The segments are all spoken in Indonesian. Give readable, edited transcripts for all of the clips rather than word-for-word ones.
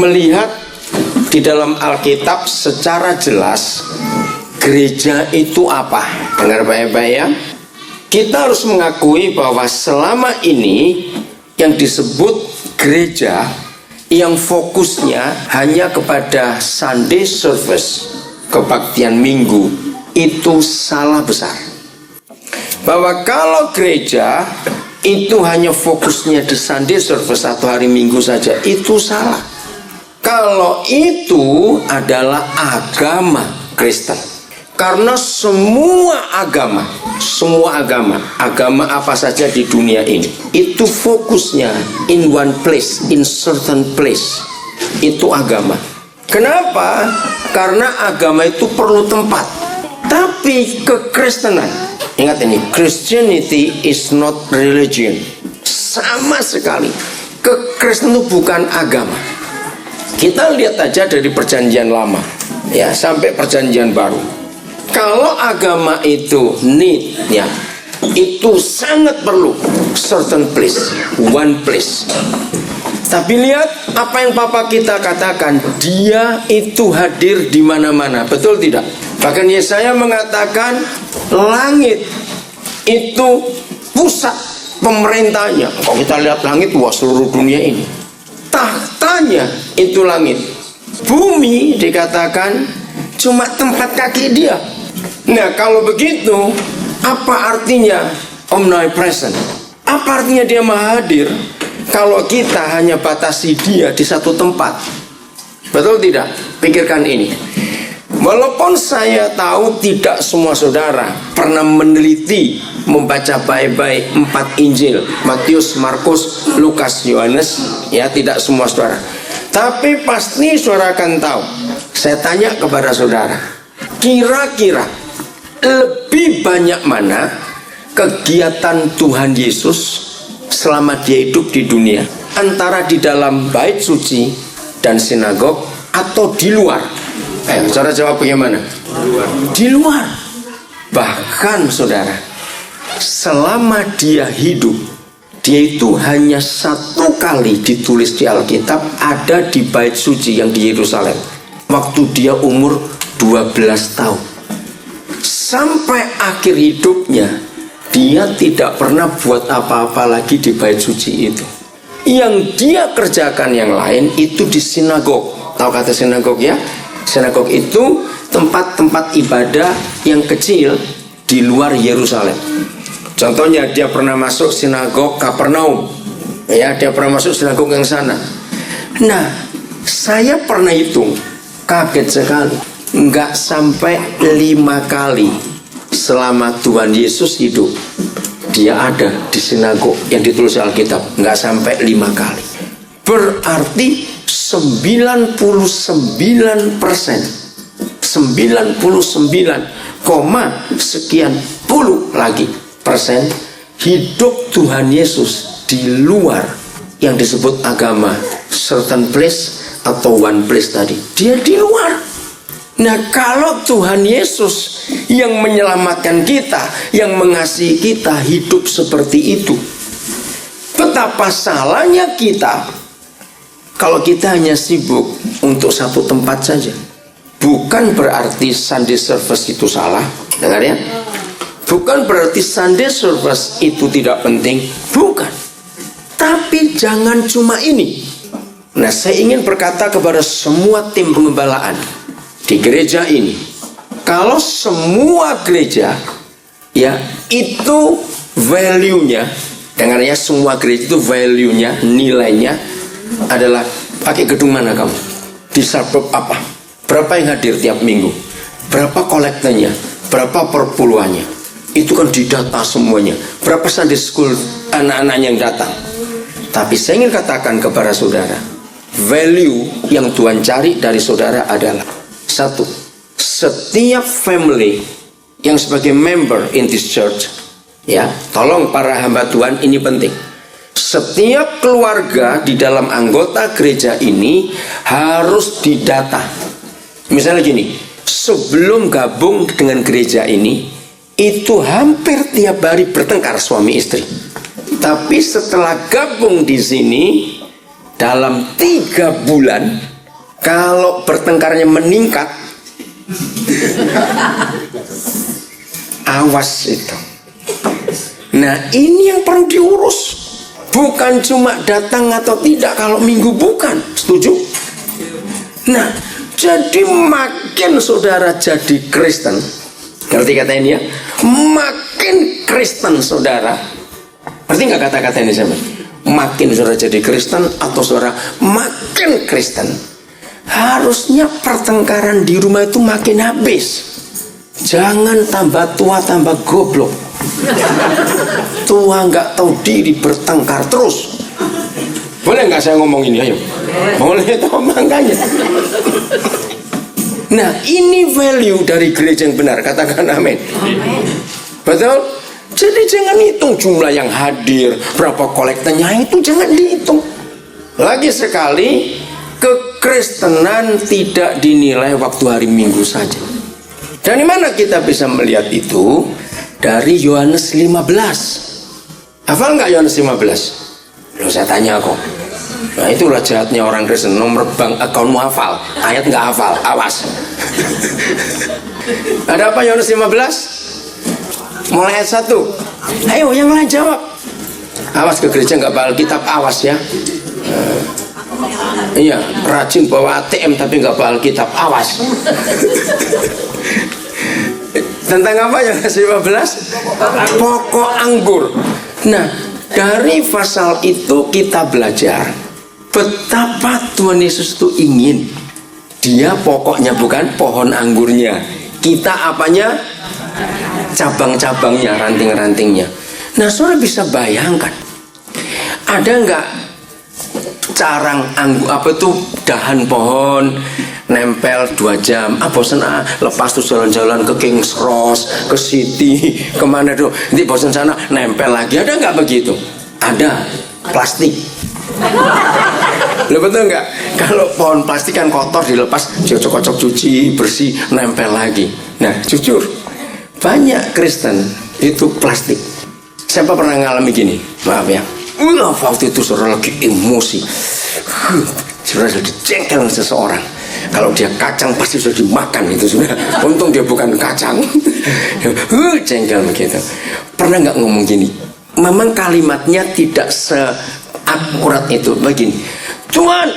melihat di dalam Alkitab secara jelas gereja itu apa. Dengar baik-baik ya. Kita harus mengakui bahwa selama ini yang disebut gereja yang fokusnya hanya kepada Sunday service, kebaktian minggu, itu salah besar. Bahwa kalau gereja itu hanya fokusnya di Sunday service atau hari Minggu saja, itu salah. Kalau itu adalah agama Kristen. Karena semua agama apa saja di dunia ini, itu fokusnya in one place, in certain place. Itu agama. Kenapa? Karena agama itu perlu tempat. Tapi kekristenan, ingat ini, Christianity is not religion. Sama sekali. Kekristenan itu bukan agama. Kita lihat aja dari perjanjian lama ya sampai perjanjian baru. Kalau agama itu need ya, itu sangat perlu certain place, one place. Tapi lihat apa yang Papa kita katakan, Dia itu hadir di mana-mana, betul tidak? Bahkan Yesaya mengatakan langit itu pusat pemerintahnya. Kalau kita lihat langit, wah seluruh dunia ini. Tahtanya itu langit. Bumi dikatakan cuma tempat kaki Dia. Nah kalau begitu, apa artinya omnipresent? Apa artinya Dia maha hadir kalau kita hanya batasi Dia di satu tempat? Betul tidak? Pikirkan ini. Walaupun saya tahu tidak semua saudara pernah meneliti, membaca baik-baik 4 Injil, Matius, Markus, Lukas, Yohanes, ya tidak semua saudara. Tapi pasti saudara akan tahu. Saya tanya kepada saudara, kira-kira lebih banyak mana kegiatan Tuhan Yesus selama Dia hidup di dunia, antara di dalam bait suci dan sinagog atau di luar? Saudara jawab bagaimana? Di luar. Bahkan saudara, selama Dia hidup, Dia itu hanya 1 kali ditulis di Alkitab ada di bait suci yang di Yerusalem, waktu Dia umur 12 tahun. Sampai akhir hidupnya Dia tidak pernah buat apa-apa lagi di bait suci itu. Yang Dia kerjakan yang lain itu di sinagog. Tahu kata sinagog ya? Sinagog itu tempat-tempat ibadah yang kecil di luar Yerusalem. Contohnya Dia pernah masuk sinagog Kapernaum. Ya, Dia pernah masuk sinagog yang sana. Nah, saya pernah hitung, kaget sekali. Enggak sampai 5 kali selama Tuhan Yesus hidup Dia ada di sinagog yang ditulis Alkitab. Enggak sampai 5 kali. Berarti 99%, 99,sekian lagi persen hidup Tuhan Yesus di luar yang disebut agama, certain place atau one place tadi. Dia di luar. Nah kalau Tuhan Yesus yang menyelamatkan kita, yang mengasihi kita hidup seperti itu, betapa salahnya kita kalau kita hanya sibuk untuk satu tempat saja. Bukan berarti Sunday service itu salah, dengar ya. Bukan berarti Sunday service itu tidak penting, bukan. Tapi jangan cuma ini. Nah saya ingin berkata kepada semua tim pengembalaan di gereja ini, kalau semua gereja ya itu value-nya, dengarnya, semua gereja itu value-nya, nilainya adalah pakai gedung mana kamu, di suburb apa, berapa yang hadir tiap minggu, berapa kolektanya, berapa perpuluhannya, itu kan didata semuanya, berapa Sunday school anak-anaknya yang datang. Tapi saya ingin katakan kepada saudara, value yang Tuhan cari dari saudara adalah satu, setiap family yang sebagai member in this church, ya, tolong para hamba Tuhan, ini penting. Setiap keluarga di dalam anggota gereja ini harus didata. Misalnya gini, sebelum gabung dengan gereja ini, itu hampir tiap hari bertengkar suami istri. Tapi setelah gabung di sini, dalam 3 bulan Kalau bertengkarnya meningkat, awas itu. Nah, ini yang perlu diurus. Bukan cuma datang atau tidak kalau minggu, bukan. Setuju? Nah, jadi makin saudara jadi Kristen, ngerti kata ini ya? Makin Kristen saudara. Ngerti nggak kata-kata ini sama? Makin saudara jadi Kristen atau saudara makin Kristen, harusnya pertengkaran di rumah itu makin habis. Jangan tambah tua tambah goblok. Tua nggak tahu diri bertengkar terus. Boleh nggak saya ngomong ini? Ayo. Boleh toh, makanya. Nah, ini value dari gereja yang benar. Katakan amin. Betul? Jadi jangan hitung jumlah yang hadir, berapa kolektanya, itu jangan dihitung. Lagi sekali, kekristenan tidak dinilai waktu hari Minggu saja. Dari mana kita bisa melihat itu? Dari Yohanes 15. Hafal nggak Yohanes 15? Loh, saya tanya kok. Nah, itulah jahatnya orang Kristen. Nomor bank akunmu hafal, ayat nggak hafal, awas. Ada apa Yohanes 15? Mulai ayat 1. Ayo yang lain jawab. Awas ke gereja nggak bawa Alkitab, awas ya. Iya, rajin bawa ATM tapi nggak bawa Alkitab, awas. Tentang apa Yohanes 15? Pokok anggur. Nah, dari pasal itu kita belajar betapa Tuhan Yesus itu ingin. Dia pokoknya, bukan pohon anggurnya. Kita apanya? Cabang-cabangnya, ranting-rantingnya. Nah, saudara bisa bayangkan, ada nggak carang anggur, apa tuh, dahan pohon nempel 2 jam, bosen lepas tuh jalan-jalan ke Kings Cross, ke City, kemana tuh, nanti bosen sana nempel lagi. Ada nggak begitu? Ada. Plastik. Lo betul nggak? Kalau pohon plastik kan kotor, dilepas, cocok-cocok, cuci bersih, nempel lagi. Nah, jujur, banyak Kristen itu plastik. Siapa pernah ngalami gini? Maaf ya, waktu itu saudara lagi emosi, saudara jadi jengkel seseorang. Kalau dia kacang pasti sudah dimakan itu sudah. Untung dia bukan kacang. Jengkel begitu. Pernah nggak ngomong gini? Memang kalimatnya tidak seakurat itu. Begini, Tuhan,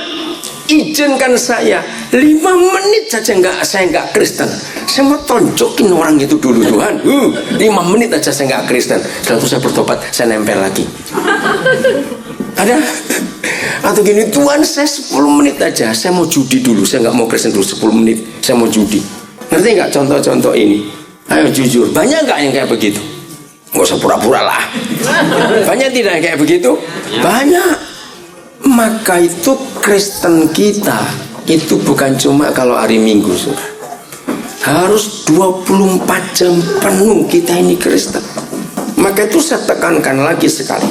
izinkan saya 5 menit saja saya nggak Kristen. Saya mau tonjokin orang itu dulu, Tuhan. 5 menit aja saya nggak Kristen. Setelah itu saya bertobat, saya nempel lagi. Ada? Atau gini, Tuhan, saya 10 menit aja, saya mau judi dulu, saya nggak mau Kristen dulu 10 menit, saya mau judi. Ngerti nggak contoh-contoh ini? Ayo jujur, banyak nggak yang kayak begitu? Nggak usah pura-pura lah. Banyak tidak yang kayak begitu? Banyak. Maka itu Kristen kita itu bukan cuma kalau hari Minggu, saudara. Harus 24 jam penuh kita ini Kristen. Maka itu saya tekankan lagi sekali.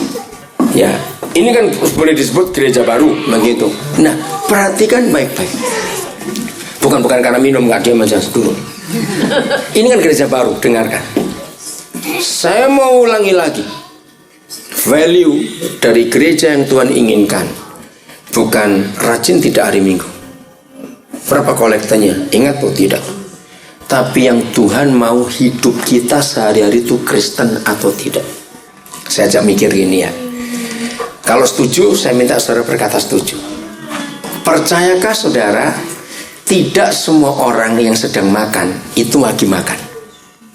Ya, ini kan boleh disebut gereja baru begitu. Nah, perhatikan baik-baik. Bukan karena minum nggak diam aja dulu. Ini kan gereja baru, dengarkan. Saya mau ulangi lagi. Value dari gereja yang Tuhan inginkan bukan rajin tidak hari Minggu, berapa kolektanya, ingat atau tidak. Tapi yang Tuhan mau hidup kita sehari-hari itu Kristen atau tidak. Saya ajak mikir gini ya. Kalau setuju, saya minta saudara berkata setuju. Percayakah saudara, tidak semua orang yang sedang makan itu lagi makan?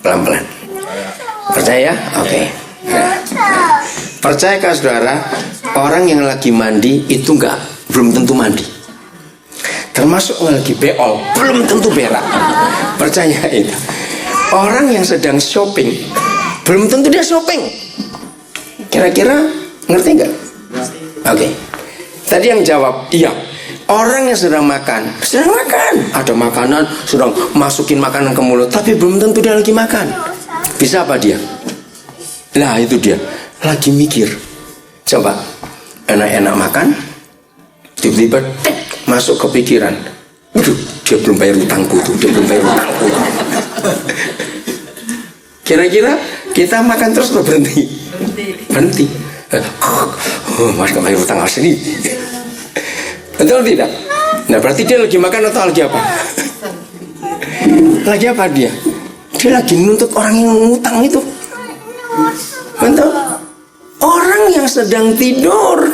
Pelan-pelan. Percaya? Oke. Nah, percayakah saudara, orang yang lagi mandi itu belum tentu mandi. Termasuk yang lagi beol, belum tentu berak. Percaya itu. Orang yang sedang shopping, belum tentu dia shopping. Kira-kira ngerti nggak? Oke. Tadi yang jawab iya. Orang yang sedang makan, ada makanan, sedang masukin makanan ke mulut, tapi belum tentu dia lagi makan. Bisa apa dia? Lah itu dia, lagi mikir. Coba, enak-enak makan, tiba-tiba masuk ke pikiran, waduh, dia belum bayar utangku tuh, Kira-kira kita makan terus atau berhenti? Berhenti. Mas gak bayar utang asli. Betul tidak? Nah berarti dia lagi makan atau lagi apa? Lagi apa dia? Dia lagi nuntut orang yang ngutang itu. Betul? Orang yang sedang tidur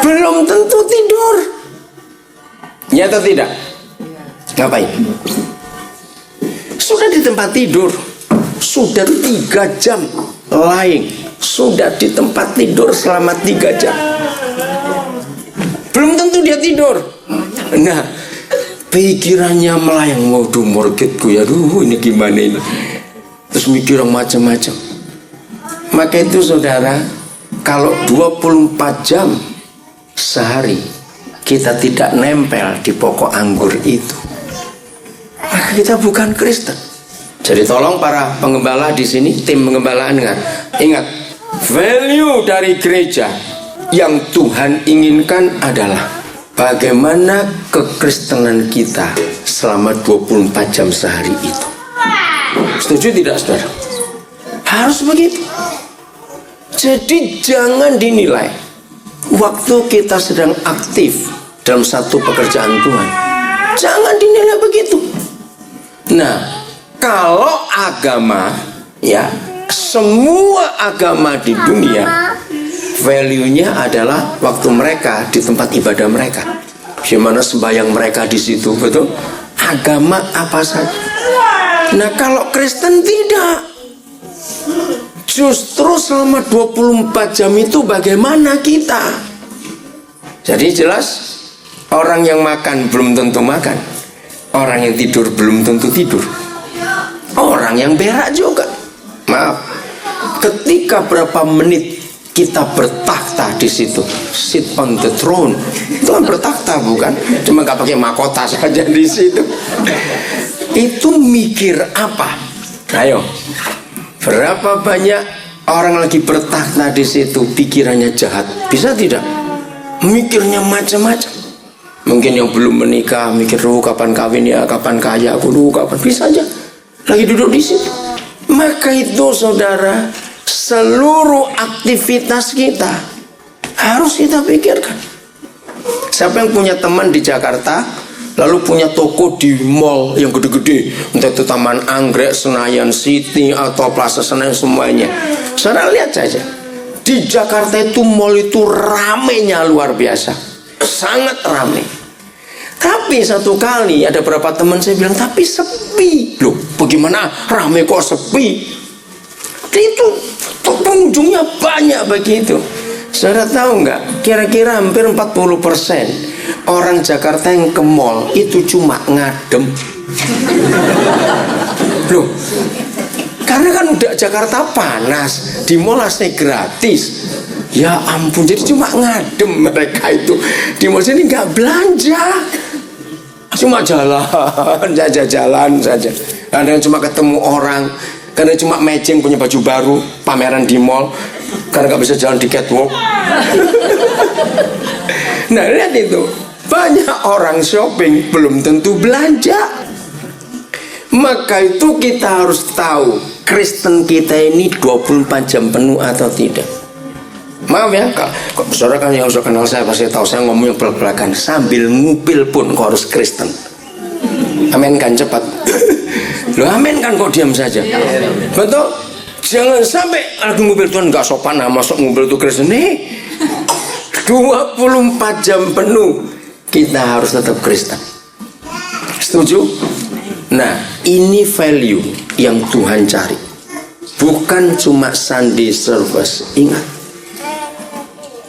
belum tentu tidur. Nyata tidak? Ngapain? Sudah di tempat tidur, sudah 3 jam lying, sudah di tempat tidur selama 3 jam. Belum tentu dia tidur. Nah, pikirannya melayang, waduh morgetku ya, aduh ini gimana ini. Terus mikir macam-macam. Maka itu saudara, kalau 24 jam sehari kita tidak nempel di pokok anggur itu, maka kita bukan Kristen. Jadi tolong para pengembala di sini, tim pengembalaan, ingat, value dari gereja yang Tuhan inginkan adalah bagaimana kekristenan kita selama 24 jam sehari itu. Setuju tidak saudara? Harus begitu. Jadi jangan dinilai waktu kita sedang aktif dalam satu pekerjaan Tuhan, jangan dinilai begitu. Nah, kalau agama, ya, semua agama di dunia value-nya adalah waktu mereka di tempat ibadah mereka, gimana sembahyang mereka di situ, betul? Agama apa saja. Nah, kalau Kristen tidak. Justru selama 24 jam itu bagaimana kita? Jadi jelas, orang yang makan belum tentu makan, orang yang tidur belum tentu tidur, orang yang berak juga. Maaf, ketika berapa menit kita bertakhta di situ, sit on the throne, itu kan bertakhta, bukan cuma nggak pakai mahkota saja di situ. Itu mikir apa? Ayo, berapa banyak orang lagi bertakhta di situ, pikirannya jahat, bisa tidak? Mikirnya macam-macam. Mungkin yang belum menikah mikir, kapan kawin ya, kapan kaya aku, kapan, bisa aja lagi duduk di situ. Maka itu saudara, seluruh aktivitas kita harus kita pikirkan. Siapa yang punya teman di Jakarta lalu punya toko di mall yang gede-gede, entah itu Taman Anggrek, Senayan City atau Plaza Senayan, semuanya, saudara lihat saja, di Jakarta itu mall itu ramenya luar biasa, sangat ramai. Tapi satu kali ada beberapa teman saya bilang, tapi sepi. Loh, bagaimana ramai kok sepi? Itu pengunjungnya banyak begitu. Saudara tahu nggak? Kira-kira hampir 40% orang Jakarta yang ke mall itu cuma ngadem. Loh, karena kan udah Jakarta panas, di mall AC gratis. Ya ampun, jadi cuma ngadem mereka itu. Di mall sini nggak belanja, cuma jalan saja. Kadang cuma ketemu orang, kadang cuma matching punya baju baru, pameran di mall, karena nggak bisa jalan di catwalk. Nah lihat itu, banyak orang shopping belum tentu belanja. Maka itu kita harus tahu Kristen kita ini 24 jam penuh atau tidak. Maaf ya, kok saudara kan yang sudah kenal saya pasti tahu saya ngomong yang belak-belakan, sambil ngupil pun kok harus Kristen. Amin kan, cepat. Loh amin kan kok diam saja. Betul? Jangan sampai lagi ngupil Tuhan nggak sopan, masuk ngupil itu Kristen nih. 24 jam penuh kita harus tetap Kristen. Setuju? Nah, ini value yang Tuhan cari, bukan cuma Sunday service. Ingat,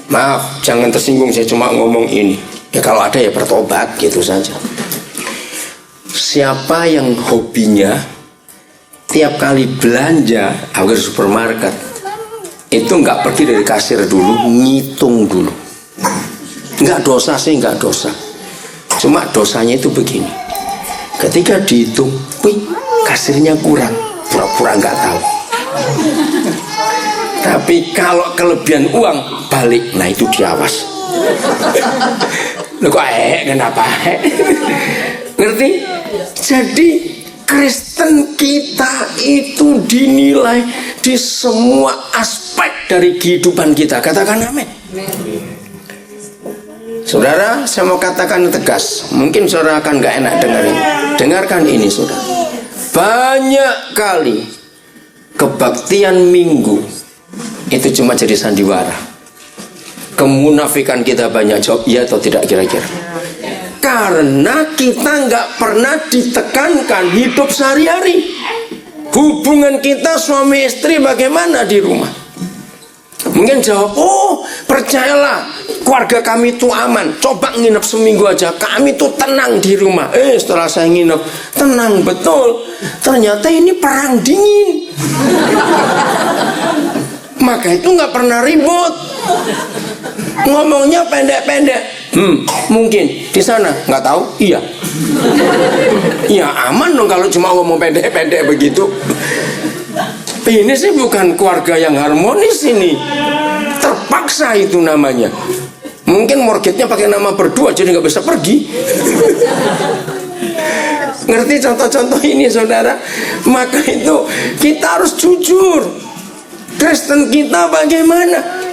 maaf jangan tersinggung, saya cuma ngomong ini ya, kalau ada ya bertobat gitu saja. Siapa yang hobinya tiap kali belanja ke supermarket itu nggak pergi dari kasir dulu, ngitung dulu. Nggak dosa sih, nggak dosa. Cuma dosanya itu begini, ketika dihitung, wih kasirnya kurang, pura-pura nggak tahu. Tapi kalau kelebihan uang balik, nah itu diawas. Loh kok kenapa? Ngerti? Jadi Kristen kita itu dinilai di semua aspek dari kehidupan kita. Katakan amin. Saudara, saya mau katakan tegas. Mungkin saudara akan gak enak dengerin. Dengarkan ini, saudara. Banyak kali kebaktian minggu itu cuma jadi sandiwara. Kemunafikan kita banyak, jawab iya atau tidak kira-kira? Karena kita nggak pernah ditekankan hidup sehari-hari. Hubungan kita suami istri bagaimana di rumah? Mungkin jawab, oh percayalah, keluarga kami itu aman. Coba nginep seminggu aja, kami tuh tenang di rumah. Setelah saya nginep, tenang betul. Ternyata ini perang dingin. Maka itu nggak pernah ribut. Ngomongnya pendek-pendek. Mungkin di sana nggak tahu. Iya. Ya aman dong kalau cuma ngomong pendek-pendek begitu. Ini sih bukan keluarga yang harmonis ini. Terpaksa itu namanya. Mungkin mortgage-nya pakai nama berdua jadi nggak bisa pergi. Ngerti contoh-contoh ini, saudara? Maka itu kita harus jujur. Kristen kita bagaimana?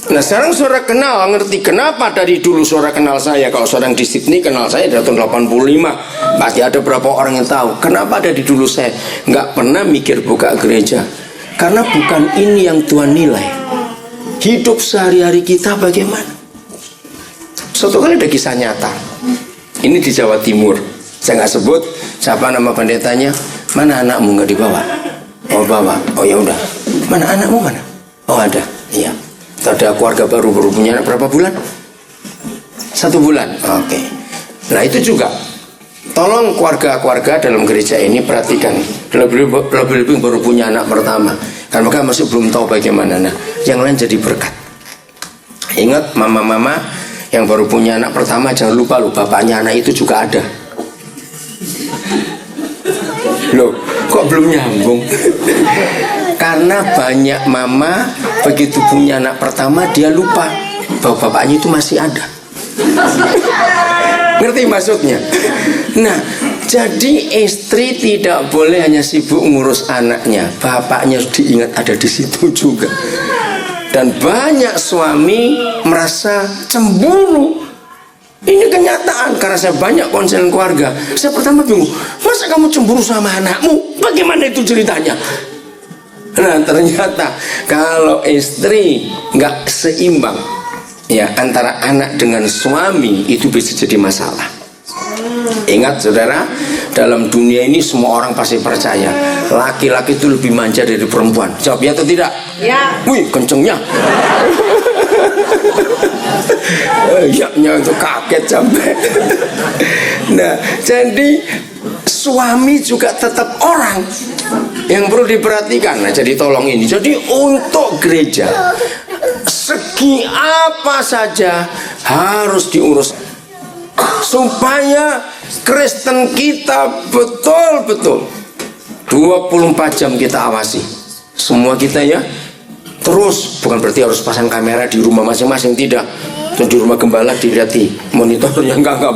Nah sekarang saudara kenal, ngerti kenapa dari dulu saudara kenal saya. Kalau saudara di Sydney kenal saya dari tahun 85. Pasti ada berapa orang yang tahu kenapa dari dulu saya nggak pernah mikir buka gereja. Karena bukan ini yang Tuhan nilai. Hidup sehari-hari kita bagaimana? Suatu kali ada kisah nyata. Ini di Jawa Timur. Saya nggak sebut siapa nama pendetanya. Mana anakmu nggak dibawa? Oh bawa. Oh ya udah. Mana anakmu mana? Oh ada. Iya. Ada keluarga baru punya anak berapa bulan? 1 bulan. Oke. Nah itu juga. Tolong keluarga-keluarga dalam gereja ini perhatikan. Lebih-lebih baru punya anak pertama. Karena mereka masih belum tahu bagaimana. Nah, yang lain jadi berkat. Ingat mama-mama yang baru punya anak pertama, jangan lupa loh, bapaknya anak itu juga ada. Loh, kok belum nyambung? Karena banyak mama begitu punya anak pertama dia lupa bahwa bapaknya itu masih ada. Ngerti maksudnya? Nah, jadi istri tidak boleh hanya sibuk ngurus anaknya, bapaknya harus diingat ada di situ juga. Dan banyak suami merasa cemburu. Ini kenyataan, karena saya banyak konseling keluarga. Saya pertama bingung, masa kamu cemburu sama anakmu? Bagaimana itu ceritanya? Nah ternyata kalau istri nggak seimbang ya antara anak dengan suami, itu bisa jadi masalah. Ingat saudara, dalam dunia ini semua orang pasti percaya laki-laki itu lebih manja dari perempuan. Jawab ya atau tidak? Ya. Wih kencengnya. Ya itu kaget sampai. Nah jadi suami juga tetap orang yang perlu diperhatikan. Nah jadi tolong ini. Jadi untuk gereja segi apa saja harus diurus supaya Kristen kita betul-betul 24 jam kita awasi semua kita ya. Terus bukan berarti harus pasang kamera di rumah masing-masing, tidak. Terus di rumah gembala dilihat monitornya, enggak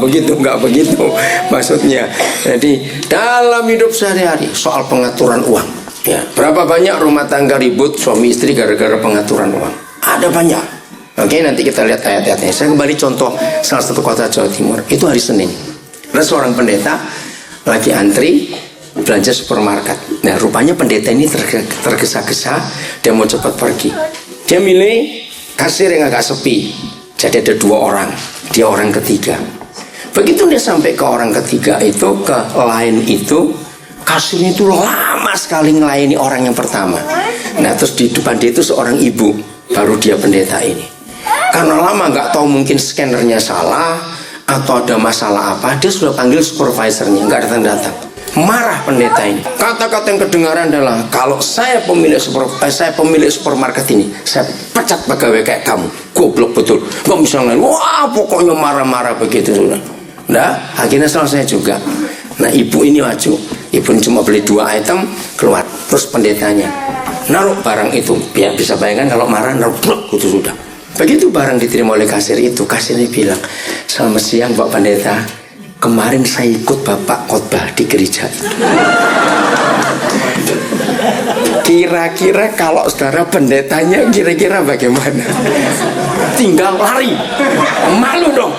begitu maksudnya. Jadi dalam hidup sehari-hari soal pengaturan uang ya, berapa banyak rumah tangga ribut suami istri gara-gara pengaturan uang? Ada banyak. Oke, nanti kita lihat ayat-ayatnya. Saya kembali contoh salah satu kota Jawa Timur. Itu hari Senin, ada seorang pendeta lagi antri belanja supermarket. Nah rupanya pendeta ini tergesa-gesa, dia mau cepat pergi. Dia milih kasir yang agak sepi. Jadi ada 2 orang, dia orang ketiga. Begitu dia sampai ke orang ketiga itu, ke line itu, kasirnya itu lama sekali ngelayani orang yang pertama. Nah terus di depan dia itu seorang ibu, baru dia pendeta ini. Karena lama nggak tahu, mungkin scannernya salah atau ada masalah apa, dia sudah panggil supervisornya, nggak datang-datang. Marah pendeta ini. Kata-kata yang kedengaran adalah, kalau saya pemilik supermarket ini, saya pecat pegawai kayak kamu. Goblok betul. Nggak bisa ngelain. Wah pokoknya marah-marah begitu. Nah akhirnya selesai juga. Nah ibu ini maju. Ibu ini cuma beli 2 item, keluar. Terus pendetanya naruh barang itu. Ya bisa bayangkan kalau marah naruh itu sudah. Begitu barang diterima oleh kasir itu, kasirnya bilang, selamat siang Pak Pendeta, kemarin saya ikut Bapak khotbah di gereja itu. Kira-kira kalau saudara pendetanya kira-kira bagaimana? tinggal lari. Malu dong.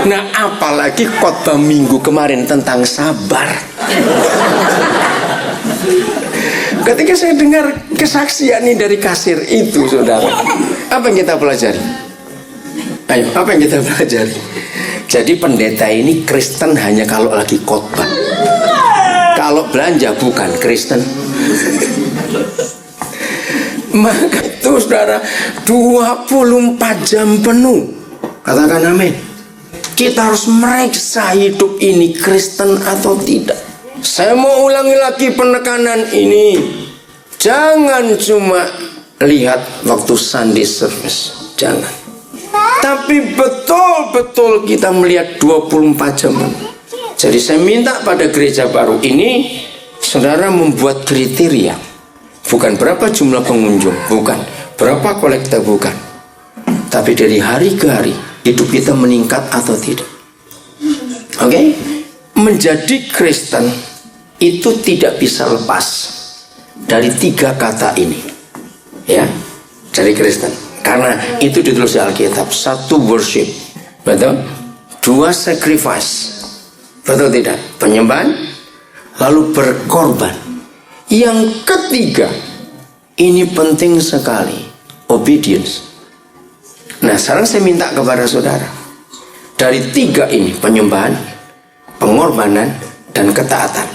Nah, apalagi khotbah minggu kemarin tentang sabar. Ketika saya dengar kesaksian ini dari kasir itu, saudara, apa yang kita pelajari? Ayo, apa yang kita pelajari? Jadi pendeta ini Kristen hanya kalau lagi khotbah. Kalau belanja bukan Kristen. Maka itu, saudara, 24 jam penuh. Katakan amin. Kita harus meriksa hidup ini Kristen atau tidak. Saya mau ulangi lagi penekanan ini. Jangan cuma lihat waktu Sunday service. Jangan. Tapi betul-betul kita melihat 24 jam. Jadi saya minta pada gereja baru ini, saudara membuat kriteria. Bukan berapa jumlah pengunjung, bukan berapa kolektor, bukan. Tapi dari hari ke hari hidup kita meningkat atau tidak. Oke? Menjadi Kristen itu tidak bisa lepas dari 3 kata ini. Ya, jadi Kristen. Karena itu ditulis di Alkitab. 1 worship, betul? 2 sacrifice, betul tidak? Penyembahan, lalu berkorban. Yang ketiga, ini penting sekali, obedience. Nah, sekarang saya minta kepada saudara, dari 3 ini, penyembahan, pengorbanan, dan ketaatan,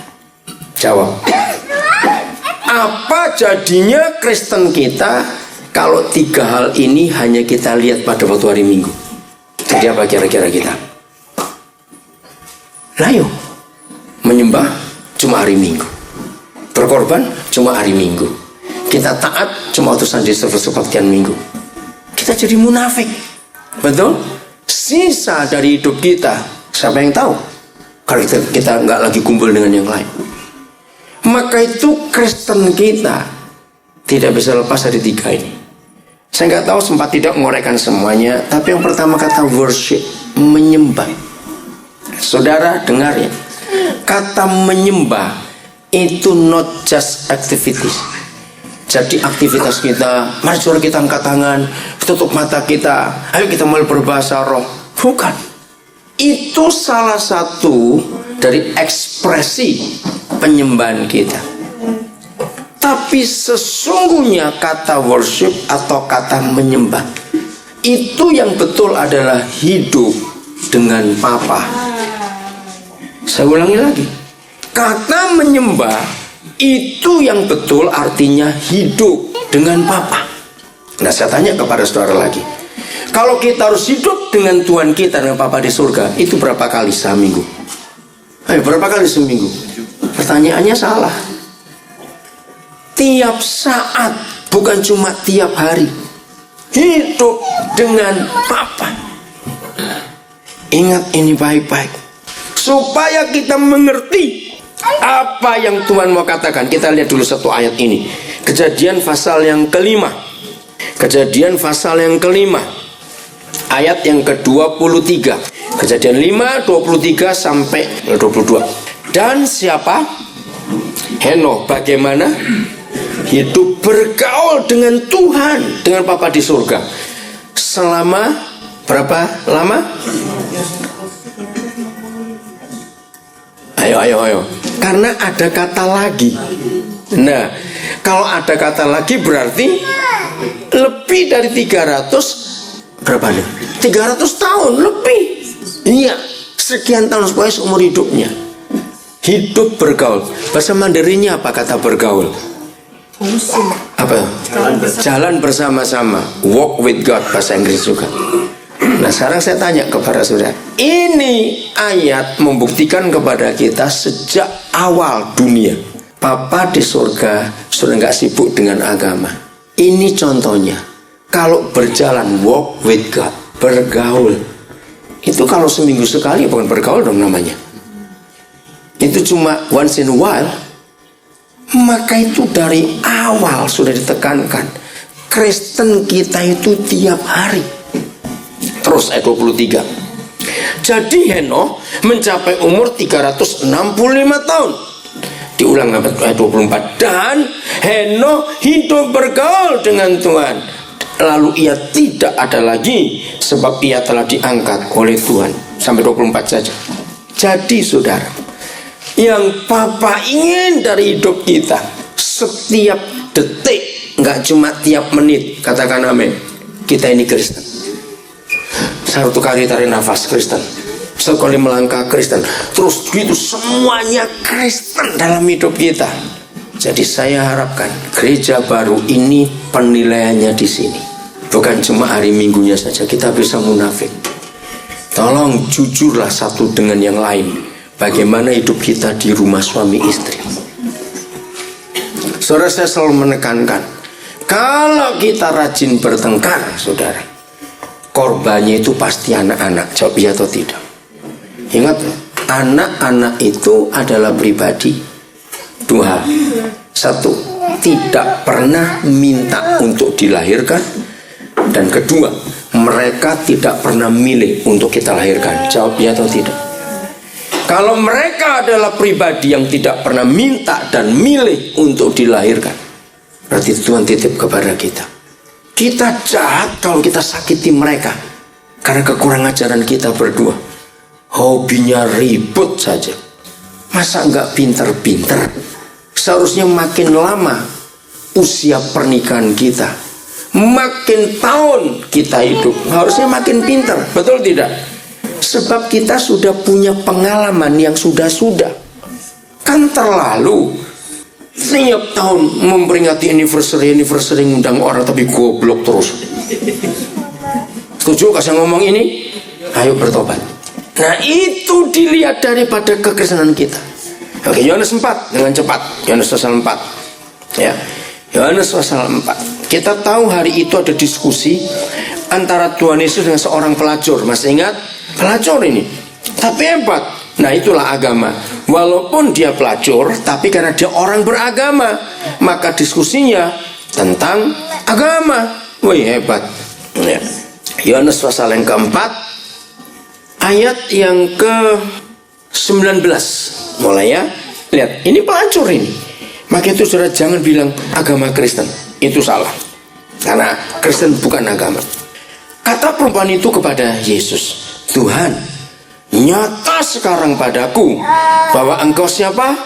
jawab. Apa jadinya Kristen kita kalau 3 hal ini hanya kita lihat pada waktu hari Minggu? Jadi apa kira-kira kita? Layu, menyembah cuma hari Minggu, berkorban cuma hari Minggu, kita taat cuma waktu Sunday service kebaktian Minggu. Kita jadi munafik, betul? Sisa dari hidup kita, siapa yang tahu? Kalau kita nggak lagi kumpul dengan yang lain. Maka itu Kristen kita tidak bisa lepas dari 3 ini. Saya nggak tahu, sempat tidak menguraikan semuanya. Tapi yang pertama kata worship, menyembah. Saudara dengar ya, kata menyembah itu not just activities. Jadi aktivitas kita, mari saudara kita angkat tangan, tutup mata kita, ayo kita mulai berbahasa roh. Bukan. Itu salah satu dari ekspresi penyembahan kita. Tapi sesungguhnya kata worship atau kata menyembah itu yang betul adalah hidup dengan Papa. Saya ulangi lagi. Kata menyembah itu yang betul artinya hidup dengan Papa. Nah, saya tanya kepada saudara lagi. Kalau kita harus hidup dengan Tuhan kita, dengan Papa di surga, itu berapa kali seminggu? Ayo, berapa kali seminggu? Pertanyaannya salah. Tiap saat, bukan cuma tiap hari. Hidup dengan Papa. Ingat ini baik-baik, supaya kita mengerti apa yang Tuhan mau katakan. Kita lihat dulu satu ayat ini. Kejadian pasal yang kelima. Kejadian pasal yang kelima, ayat yang ke-23. Kejadian 5, 23 sampai 22. Dan siapa? Henokh bagaimana? Hidup bergaul dengan Tuhan, dengan Bapa di surga. Selama berapa lama? Ayo. Karena ada kata lagi. Nah, kalau ada kata lagi berarti lebih dari 300 berapa nih? 300 tahun lebih. Iya, sekian tahun supaya seumur hidupnya. Hidup bergaul. Bahasa Mandarinnya apa kata bergaul? Apa? Jalan bersama-sama. Walk with God, bahasa Inggris juga. Nah, sekarang saya tanya kepada saudara. Ini ayat membuktikan kepada kita sejak awal dunia, Papa di surga sudah nggak sibuk dengan agama. Ini contohnya. Kalau berjalan, walk with God, bergaul. Itu kalau seminggu sekali bukan bergaul dong namanya. Itu cuma once in a while. Maka itu dari awal sudah ditekankan. Kristen kita itu tiap hari. Terus ayat 23. Jadi Henokh mencapai umur 365 tahun. Diulang ayat 24. Dan Henokh hidup bergaul dengan Tuhan. lalu ia tidak ada lagi, sebab ia telah diangkat oleh Tuhan. Sampai 24 saja. Jadi saudara, yang Bapa ingin dari hidup kita setiap detik, nggak cuma tiap menit, katakan amin, kita ini Kristen. Satu kali tarik nafas Kristen, sekali melangkah Kristen, terus gitu semuanya Kristen dalam hidup kita. Jadi saya harapkan gereja baru ini penilaiannya di sini, bukan cuma hari Minggunya saja kita bisa munafik. Tolong jujurlah satu dengan yang lain, bagaimana hidup kita di rumah suami istri. Saudara, saya selalu menekankan, kalau kita rajin bertengkar, saudara, korbannya itu pasti anak-anak. Jawab iya atau tidak? Ingat, anak-anak itu adalah pribadi dua. Satu, tidak pernah minta untuk dilahirkan. Dan kedua, mereka tidak pernah milih untuk kita lahirkan. Jawab ya atau tidak? Kalau mereka adalah pribadi yang tidak pernah minta dan milih untuk dilahirkan, berarti Tuhan titip kepada kita. Kita jahat kalau kita sakiti mereka karena kekurangan ajaran kita berdua. Hobinya ribut saja. Masa enggak pinter-pinter? Seharusnya makin lama usia pernikahan kita, makin tahun kita hidup, harusnya makin pinter. Betul tidak? Sebab kita sudah punya pengalaman yang sudah-sudah. Kan terlalu setiap tahun memperingati anniversary ngundang orang tapi goblok terus. Setuju kasih ngomong ini? Ayo bertobat. Nah, itu dilihat daripada kekristenan kita. Oke, Yohanes 4 dengan cepat. Yohanes pasal 4. Ya. Yohanes pasal 4. Kita tahu hari itu ada diskusi antara Tuhan Yesus dengan seorang pelacur. Masih ingat? Pelacur ini. Tapi hebat. Nah, itulah agama. Walaupun dia pelacur, tapi karena dia orang beragama, maka diskusinya tentang agama. Wih, hebat. Ya. Yohanes pasal yang keempat, ayat yang ke-19. Mulai ya. Lihat, ini pelacur ini. Maka itu saudara jangan bilang agama Kristen. Itu salah. Karena Kristen bukan agama. Kata perempuan itu kepada Yesus, Tuhan, nyata sekarang padaku bahwa engkau siapa?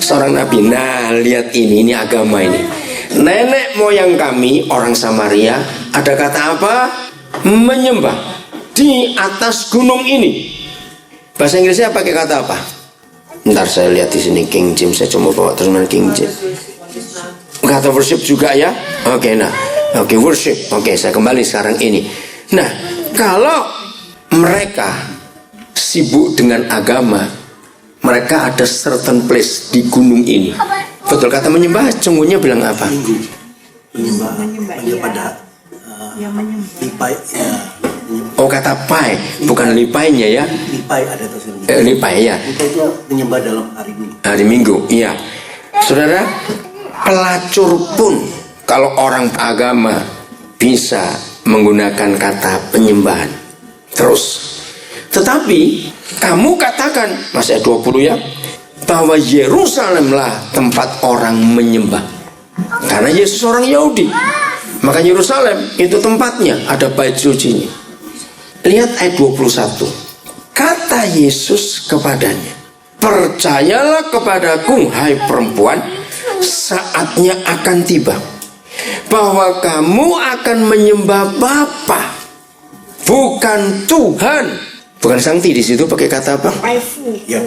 Seorang nabi. Nah, lihat ini agama ini. Nenek moyang kami orang Samaria, ada kata apa? Menyembah di atas gunung ini. Bahasa Inggrisnya pakai kata apa? Ntar saya lihat di sini King James, saya coba bawa terjemahan King James. Kata worship juga ya. Oke, nah. Oke, worship. Oke, saya kembali sekarang ini. Nah, kalau mereka sibuk dengan agama, mereka ada certain place di gunung ini. Betul kata menyembah, sungguhnya bilang apa? Menyembah pada lipai. Oh, kata pai, bukan lipainya ya? Lipai ada tulisannya. Lipai ya. Lipai itu menyembah dalam hari Minggu. Hari Minggu, iya. Saudara, pelacur pun kalau orang agama bisa menggunakan kata penyembahan. Terus, tetapi kamu katakan, masih ayat 20 ya, bahwa Yerusalemlah tempat orang menyembah. Karena Yesus orang Yahudi, maka Yerusalem itu tempatnya, ada bait sucinya. Lihat ayat 21. Kata Yesus kepadanya, percayalah kepadaku, hai perempuan, saatnya akan tiba bahwa kamu akan menyembah Bapa, bukan Tuhan. Bukan sangti di situ pakai kata apa?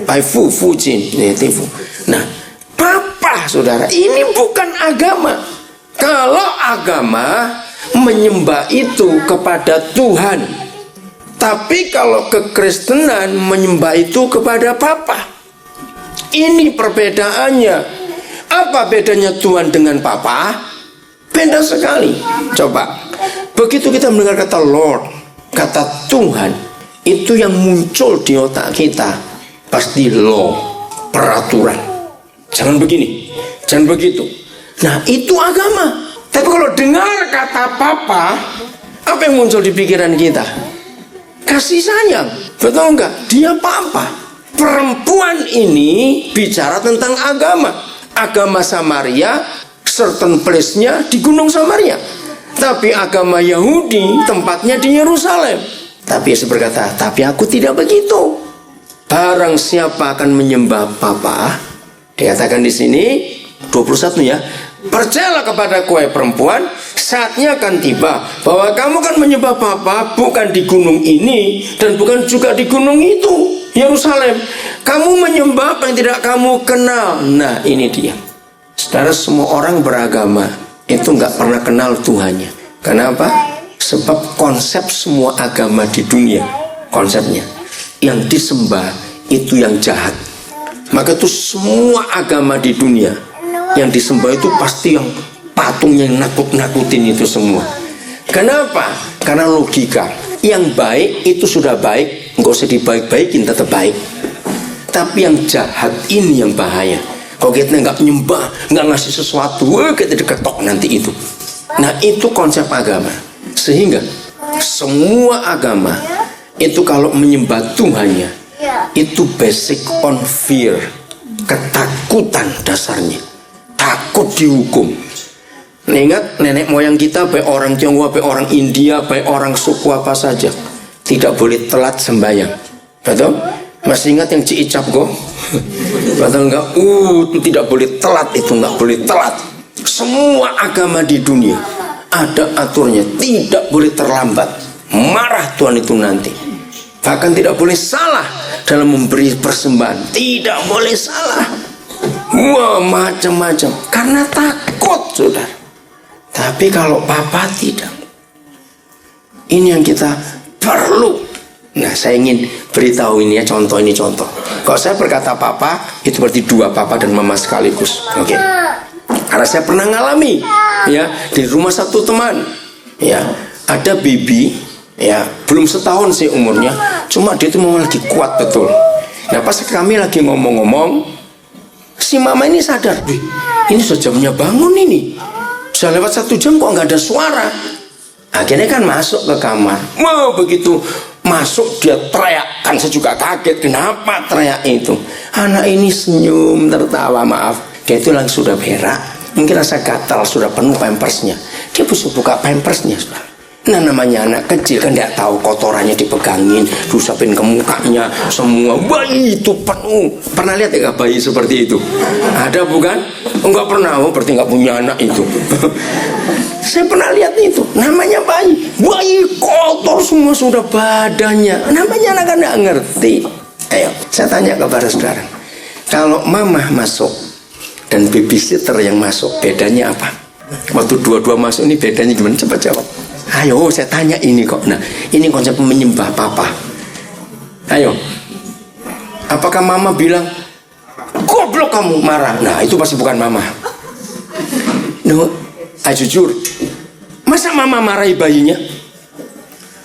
Paifu, fujin, netifu. Nah, Bapa, saudara, ini bukan agama. Kalau agama menyembah itu kepada Tuhan, tapi kalau kekristenan menyembah itu kepada Bapa. Ini perbedaannya. Apa bedanya Tuhan dengan Bapa? Beda sekali. Coba, begitu kita mendengar kata Lord, kata Tuhan, itu yang muncul di otak kita pasti law, peraturan. Jangan begini, jangan begitu. Nah, itu agama. Tapi kalau dengar kata Papa, apa yang muncul di pikiran kita? Kasih sayang. Betul enggak? Dia Papa. Perempuan ini bicara tentang agama. Agama Samaria, certain place-nya di Gunung Samaria. Tapi agama Yahudi tempatnya di Yerusalem. Tapi Yesus berkata, tapi aku tidak begitu. Barang siapa akan menyembah Bapa, dikatakan di sini 21 ya, percayalah kepada aku, perempuan, saatnya akan tiba bahwa kamu akan menyembah Bapa bukan di gunung ini dan bukan juga di gunung itu, Yerusalem. Kamu menyembah apa yang tidak kamu kenal. Nah, ini dia. Saudara, semua orang beragama itu nggak pernah kenal Tuhannya. Kenapa? Sebab konsep semua agama di dunia, konsepnya yang disembah itu yang jahat. Maka itu semua agama di dunia yang disembah itu pasti yang patung yang nakut-nakutin itu semua. Kenapa? Karena logika. Yang baik itu sudah baik, nggak usah dibaik-baikin, tetap baik. Tapi yang jahat ini yang bahaya. Kalau kita nggak nyembah, nggak ngasih sesuatu, kita diketok nanti itu. Nah, itu konsep agama. Sehingga semua agama itu kalau menyembah Tuhannya itu basic on fear, ketakutan dasarnya, takut dihukum. Nah, ingat nenek moyang kita, baik orang Tionghoa, baik orang India, baik orang suku apa saja, tidak boleh telat sembahyang. Betul? Masih ingat yang Ciicap kok? Betul enggak? Itu tidak boleh telat, itu enggak boleh telat. Semua agama di dunia ada aturnya, tidak boleh terlambat. Marah Tuhan itu nanti. Bahkan tidak boleh salah dalam memberi persembahan, tidak boleh salah. Wah, macam-macam karena takut, saudara. Tapi kalau Papa tidak. Ini yang kita perlu. Nah, saya ingin beritahu ini ya, contoh ini contoh. Kalau saya berkata Papa, itu berarti dua Papa dan Mama sekaligus. Oke. Karena saya pernah ngalami ya di rumah satu teman ya, ada baby ya, belum setahun sih umurnya, cuma dia itu memang lagi kuat betul. Nah, pas kami lagi ngomong-ngomong, si mama ini sadar, ini sudah jamnya bangun ini, sudah lewat 1 jam kok nggak ada suara. Akhirnya kan masuk ke kamar. Wow, begitu masuk dia teriak, kan saya juga kaget, kenapa teriak itu. Anak ini senyum, tertawa, maaf, dia itu langsung sudah berak, mungkin rasa gatal, sudah penuh pampersnya. Dia buka pampersnya, saudara. Nah, namanya anak kecil kan tidak tahu, kotorannya dipegangin, diusapin ke mukanya semua. Bayi itu penuh. Pernah lihat ya bayi seperti itu? Ada bukan? Enggak pernah. Oh, berarti enggak punya anak itu. Saya pernah lihat itu. Namanya bayi. Bayi kotor semua sudah badannya. Namanya anak kan enggak ngerti. Ayo, saya tanya kepada saudara. Kalau mama masuk dan babysitter yang masuk, bedanya apa? Waktu dua-dua masuk ini bedanya gimana? Coba jawab. Ayo, saya tanya ini kok. Nah, ini konsep menyembah Papa. Ayo, apakah mama bilang goblok kamu, marah? Nah, itu pasti bukan mama. No, jujur, masa mama marahi bayinya?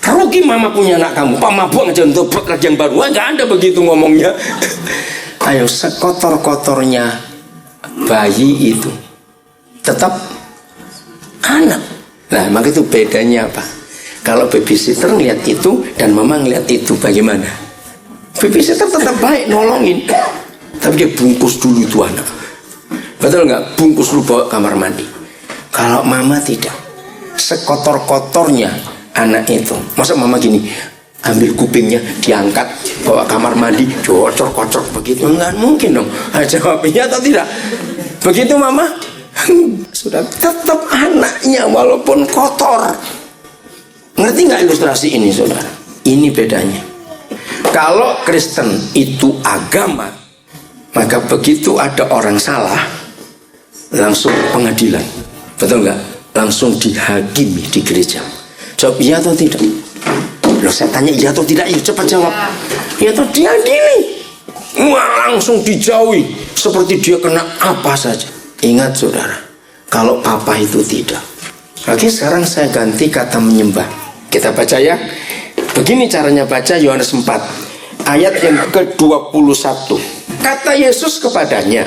Rugi mama punya anak kamu, Pak mabuk aja untuk lagi yang baru. Nggak ada begitu ngomongnya. Ayo, sekotor-kotornya bayi itu tetap anak. Nah, maka itu bedanya apa? Kalau babysitter ngeliat itu dan mama ngeliat itu, bagaimana? Babysitter tetap baik nolongin, tapi dia bungkus dulu itu anak. Betul nggak? Bungkus dulu bawa kamar mandi. Kalau mama tidak, sekotor-kotornya anak itu, masa mama gini, ambil kupingnya diangkat bawa kamar mandi, kocor-kocor begitu? Nggak mungkin dong. Jawabnya atau tidak? Begitu mama? Sudah tetap anaknya walaupun kotor. Ngerti nggak ilustrasi ini, saudara? Ini bedanya. Kalau Kristen itu agama, maka begitu ada orang salah, langsung pengadilan. Betul nggak? Langsung dihakimi di gereja. Jawab iya atau tidak? Loh, saya tanya iya atau tidak? Yuk cepat jawab. Iya atau diadili? Wah, langsung dijauhi seperti dia kena apa saja. Ingat, saudara, kalau Papa itu tidak. Oke, sekarang saya ganti kata menyembah. Kita baca ya. Begini caranya baca Yohanes 4 ayat yang ke-21. Kata Yesus kepadanya,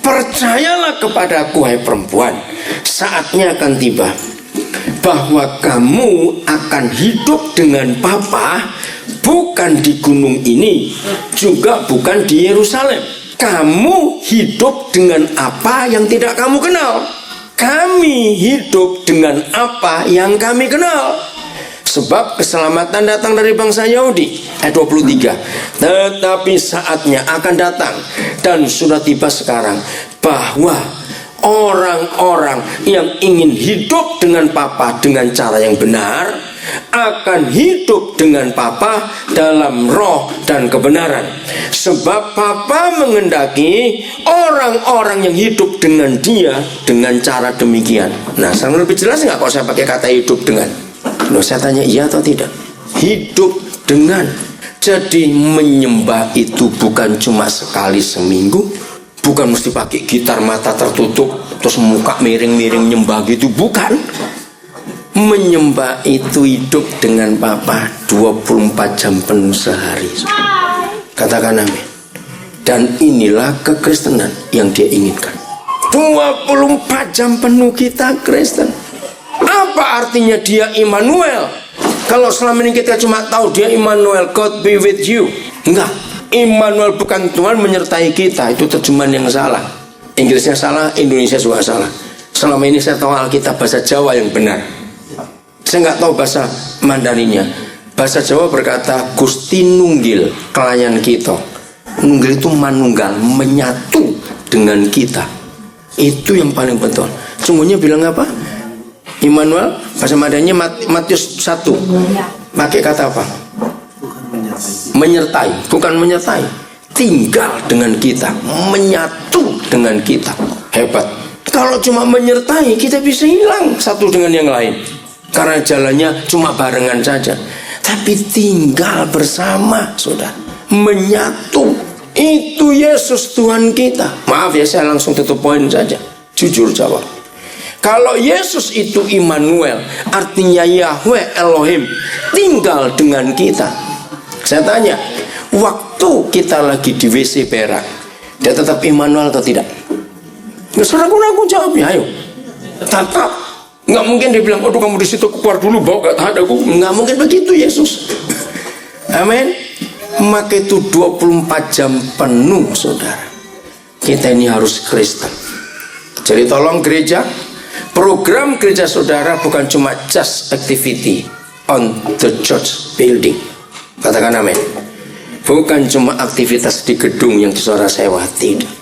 percayalah kepadaku, hai perempuan, saatnya akan tiba bahwa kamu akan hidup dengan Papa, bukan di gunung ini, juga bukan di Yerusalem. Kamu hidup dengan apa yang tidak kamu kenal. kami hidup dengan apa yang kami kenal. Sebab keselamatan datang dari bangsa Yahudi. Ayat 23. Tetapi saatnya akan datang, dan sudah tiba sekarang, bahwa orang-orang yang ingin hidup dengan Bapa dengan cara yang benar akan hidup dengan Bapa dalam roh dan kebenaran. Sebab Bapa menghendaki orang-orang yang hidup dengan Dia dengan cara demikian. Nah, sekarang lebih jelas nggak kalau saya pakai kata hidup dengan? Loh, saya tanya iya atau tidak? Hidup dengan. Jadi menyembah itu bukan cuma sekali seminggu, bukan mesti pakai gitar mata tertutup terus muka miring-miring nyembah gitu, bukan. Menyembah itu hidup dengan Bapa 24 jam penuh sehari. Katakan amin. Dan inilah kekristenan yang Dia inginkan. 24 jam penuh kita Kristen. Apa artinya Dia Immanuel? Kalau selama ini kita cuma tahu Dia Immanuel, God be with you. Enggak. Immanuel bukan Tuhan menyertai kita. Itu terjemahan yang salah. Inggrisnya salah, Indonesia juga salah. Selama ini saya tahu Alkitab bahasa Jawa yang benar. Saya nggak tahu bahasa Mandarinnya. Bahasa Jawa berkata Gusti nunggil kelayan kita. Nunggil itu manunggal, menyatu dengan kita. Itu yang paling betul. Sungguhnya bilang apa? Immanuel, bahasa Mandarinnya Matius 1. Pakai kata apa? Menyertai. Bukan menyertai, tinggal dengan kita, menyatu dengan kita. Hebat. Kalau cuma menyertai, kita bisa hilang satu dengan yang lain, karena jalannya cuma barengan saja. Tapi tinggal bersama, saudara, menyatu. Itu Yesus Tuhan kita. Maaf ya, saya langsung tutup poin saja. Jujur jawab. Kalau Yesus itu Immanuel, artinya Yahweh Elohim tinggal dengan kita. Saya tanya, waktu kita lagi di WC berak, Dia tetap Immanuel atau tidak? Nggak usah ragu-ragu jawabnya, ayo. Tetap. Nggak mungkin dia bilang, aduh kamu di situ keluar dulu, bawa gak tahan aku. Nggak mungkin begitu Yesus. Amin. Maka itu 24 jam penuh, saudara. Kita ini harus Kristen. Jadi tolong gereja, program gereja saudara bukan cuma just activity on the church building. Katakan amin. Bukan cuma aktivitas di gedung yang saudara sewa, tidak.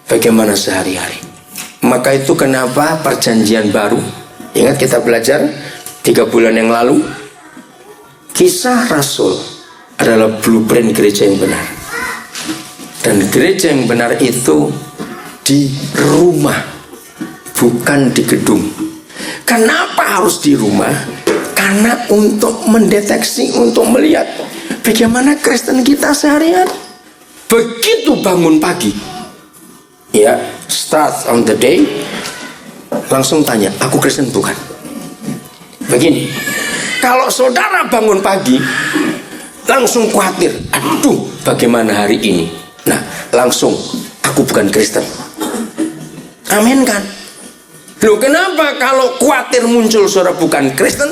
Bagaimana sehari-hari. Maka itu kenapa perjanjian baru, ingat kita belajar 3 bulan yang lalu, Kisah Rasul adalah blueprint gereja yang benar. Dan gereja yang benar itu di rumah, bukan di gedung. Kenapa harus di rumah? Karena untuk mendeteksi, untuk melihat bagaimana Kristen kita sehari-hari. Begitu bangun pagi, ya, start on the day, langsung tanya, aku Kristen bukan? Begini, kalau saudara bangun pagi langsung khawatir, aduh bagaimana hari ini? Nah, langsung aku bukan Kristen. Amin kan? Loh, kenapa kalau khawatir muncul saudara bukan Kristen?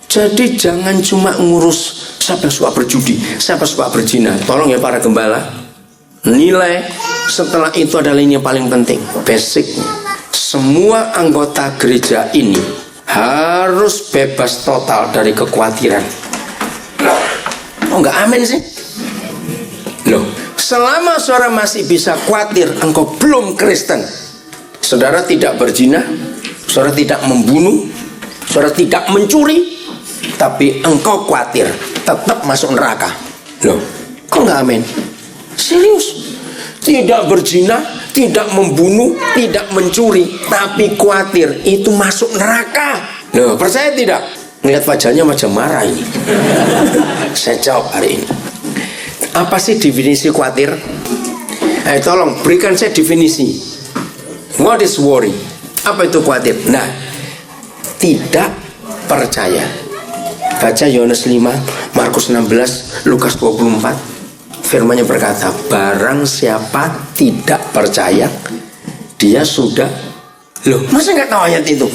Jadi jangan cuma ngurus siapa suka berjudi, siapa suka berzina. Tolong ya para gembala, nilai setelah itu adalah ini yang paling penting, basicnya. Semua anggota gereja ini harus bebas total dari kekhawatiran. Oh, enggak amin sih? Loh, selama saudara masih bisa khawatir, engkau belum Kristen. Saudara tidak berzina, saudara tidak membunuh, saudara tidak mencuri, tapi engkau khawatir, tetap masuk neraka. Loh, kok enggak amin? Serius? Tidak berzina, tidak membunuh, tidak mencuri, tapi khawatir, itu masuk neraka. Loh, percaya tidak? Melihat wajahnya macam marah ini. Saya jawab hari ini. Apa sih definisi khawatir? Tolong berikan saya definisi. What is worry? Apa itu khawatir? Nah, tidak percaya. Baca Yohanes 5, Markus 16, Lukas 24. Firman-Nya berkata, barang siapa tidak percaya, dia sudah. Loh, masa nggak tahu ayat itu?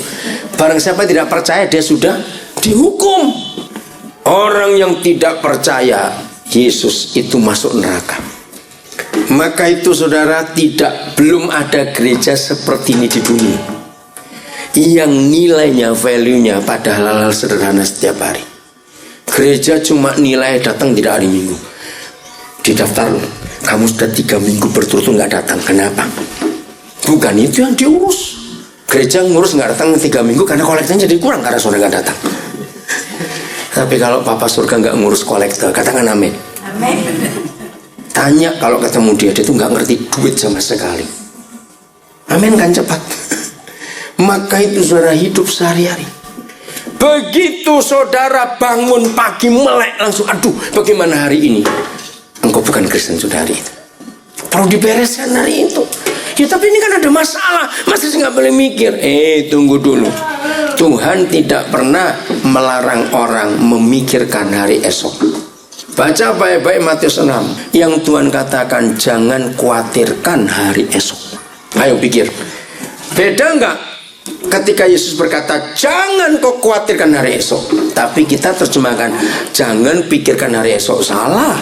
Barang siapa tidak percaya, dia sudah dihukum. Orang yang tidak percaya Yesus itu masuk neraka. Maka itu saudara, belum ada gereja seperti ini di dunia. yang nilainya, value-nya pada hal-hal sederhana setiap hari. Gereja cuma nilai datang tidak hari Minggu. Di daftar, kamu sudah 3 minggu berturut-turut nggak datang. Kenapa? Bukan itu yang diurus. Gereja ngurus nggak datang 3 minggu karena kolektanya jadi kurang karena saudara nggak datang. Tapi kalau Papa Surga nggak ngurus kolektor, katakan amin. Amin. Tanya kalau ketemu dia tuh nggak ngerti duit sama sekali. Amin kan cepat. Maka itu saudara hidup sehari-hari. Begitu saudara bangun pagi melek langsung, aduh bagaimana hari ini? Engkau bukan Kristen sudah hari itu. Perlu dibereskan hari itu. Ya tapi ini kan ada masalah, masa nggak boleh mikir? Tunggu dulu. Tuhan tidak pernah melarang orang memikirkan hari esok. Baca baik-baik Matius 6. Yang Tuhan katakan jangan khawatirkan hari esok. Ayo pikir. Beda nggak? Ketika Yesus berkata jangan kau khawatirkan hari esok, tapi kita terjemahkan jangan pikirkan hari esok. Salah.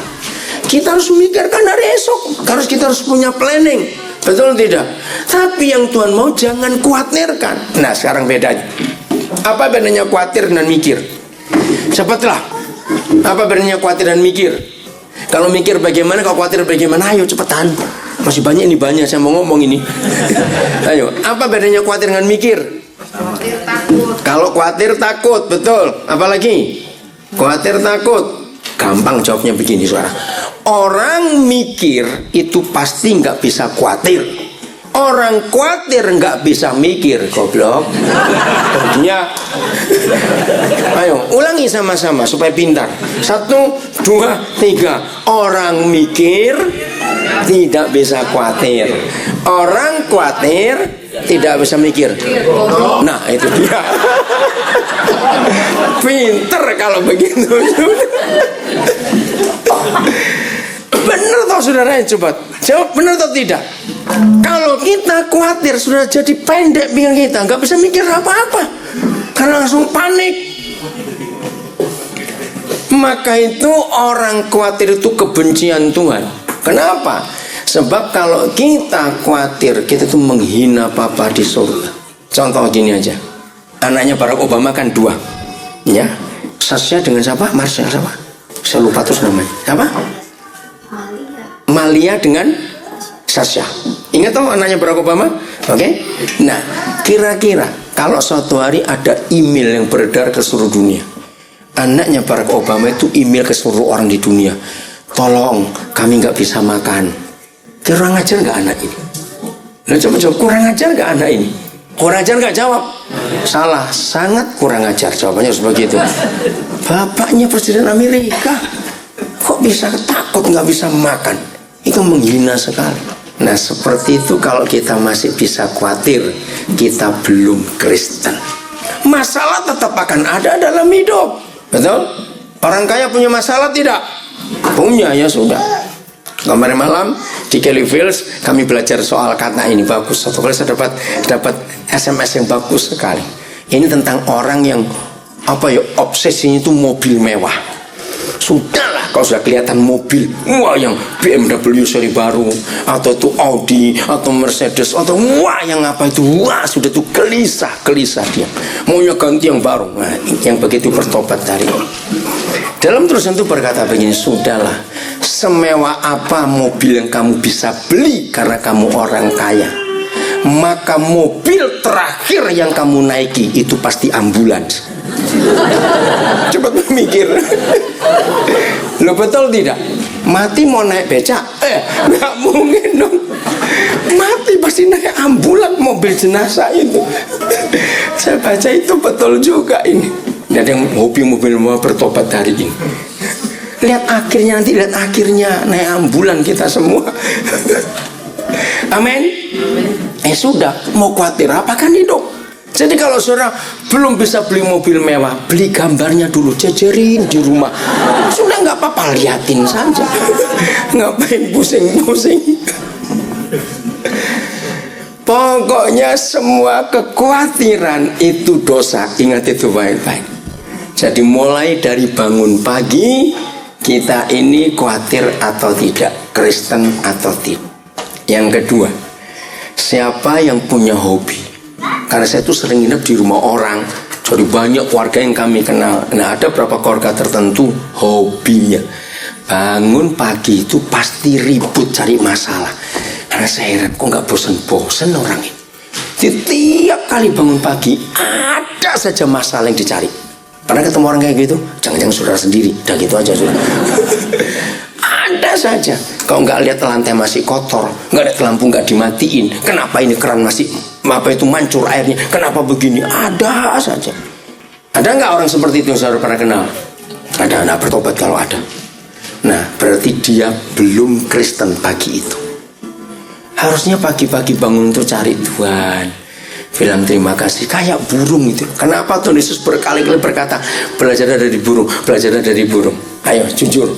Kita harus memikirkan hari esok. Kita harus punya planning. Betul tidak? Tapi yang Tuhan mau jangan khawatirkan. Nah sekarang bedanya. Apa bedanya khawatir dan mikir? Cepatlah. Apa bedanya khawatir dan mikir? Kalau mikir bagaimana, kalau khawatir bagaimana? Ayo cepetan. Masih banyak ini, banyak saya mau ngomong ini. Ayo, apa bedanya khawatir dengan mikir? Khawatir takut. Kalau khawatir takut, betul. Apalagi? Khawatir takut. Gampang jawabnya begini saudara. Orang mikir itu pasti nggak bisa khawatir. Orang khawatir nggak bisa mikir. Goblok. Artinya, ayo ulangi sama-sama supaya pintar. 1, 2, 3. Orang mikir tidak bisa khawatir. Orang khawatir tidak bisa mikir. Nah itu dia. Pinter kalau begitu. Benar toh saudara, coba jawab benar atau tidak? Kalau kita khawatir sudah jadi pendek pikiran kita, nggak bisa mikir apa-apa karena langsung panik. Maka itu orang khawatir itu kebencian Tuhan. Kenapa? Sebab kalau kita khawatir, kita tuh menghina Papa di surga. Contoh gini aja, anaknya Barack Obama kan 2, ya. Sasha dengan siapa? Marsha siapa? Saya lupa terus namanya. Siapa? Malia dengan Sasha. Ingat toh anaknya Barack Obama? Oke. Nah, kira-kira kalau suatu hari ada email yang beredar ke seluruh dunia, anaknya Barack Obama itu email ke seluruh orang di dunia, tolong kami nggak bisa makan. Kurang ajar nggak anak ini? Nah, coba kurang ajar nggak anak ini? Kurang ajar nggak? Jawab. Salah, sangat kurang ajar. Jawabannya harus begitu. Bapaknya Presiden Amerika kok bisa takut nggak bisa makan? Itu menghina sekali. Nah seperti itu kalau kita masih bisa khawatir, kita belum Kristen. Masalah tetap akan ada dalam hidup. Betul? Orang kaya punya masalah tidak? Punya, ya sudah. Kemarin malam di Kelly Fields kami belajar soal kata ini, bagus. Satu kali saya dapat SMS yang bagus sekali. Ini tentang orang yang obsesinya itu mobil mewah. Sudahlah kalau sudah kelihatan mobil, wah yang BMW seri baru, atau itu Audi, atau Mercedes, atau wah yang apa itu, wah sudah itu gelisah dia, maunya ganti yang baru. Nah, yang begitu bertobat dari dalam tulisan itu berkata begini, sudahlah, semewah apa mobil yang kamu bisa beli karena kamu orang kaya, maka mobil terakhir yang kamu naiki itu pasti ambulans. Cepat mikir. Lo betul tidak? Mati mau naik becak? Nggak mungkin dong. Mati pasti naik ambulan, mobil jenazah itu. Saya baca itu betul juga ini. Ada yang hobi mobil mau bertobat hari ini. Lihat akhirnya, nanti lihat akhirnya naik ambulan kita semua. Amin. Sudah, mau khawatir apa kan hidup? Jadi kalau saudara belum bisa beli mobil mewah, beli gambarnya dulu, jejerin di rumah. Sudah nggak apa-apa, liatin saja. Ngapain pusing-pusing? Pokoknya semua kekhawatiran itu dosa. Ingat itu baik-baik. Jadi mulai dari bangun pagi, kita ini khawatir atau tidak, Kristen atau tidak. Yang kedua, siapa yang punya hobi? Karena saya tuh sering nginep di rumah orang, jadi banyak keluarga yang kami kenal. Nah, ada beberapa keluarga tertentu hobinya bangun pagi itu pasti ribut cari masalah. Karena saya heran, kok nggak bosen-bosen orang ini. Setiap kali bangun pagi ada saja masalah yang dicari. Pernah ketemu orang kayak gitu? Jangan-jangan saudara sendiri, udah gitu aja sudah. Ada saja. Kalau nggak lihat lantai masih kotor, nggak lihat lampu nggak dimatiin, kenapa ini keran masih apa itu mancur airnya? Kenapa begini? Ada saja. Ada nggak orang seperti itu yang saudara pernah kenal? Ada, anak bertobat kalau ada. Nah, berarti dia belum Kristen pagi itu. Harusnya pagi-pagi bangun untuk cari Tuhan, bilang terima kasih kayak burung itu. Kenapa Tuhan Yesus berkali-kali berkata belajar dari burung, belajar dari burung. Ayo jujur,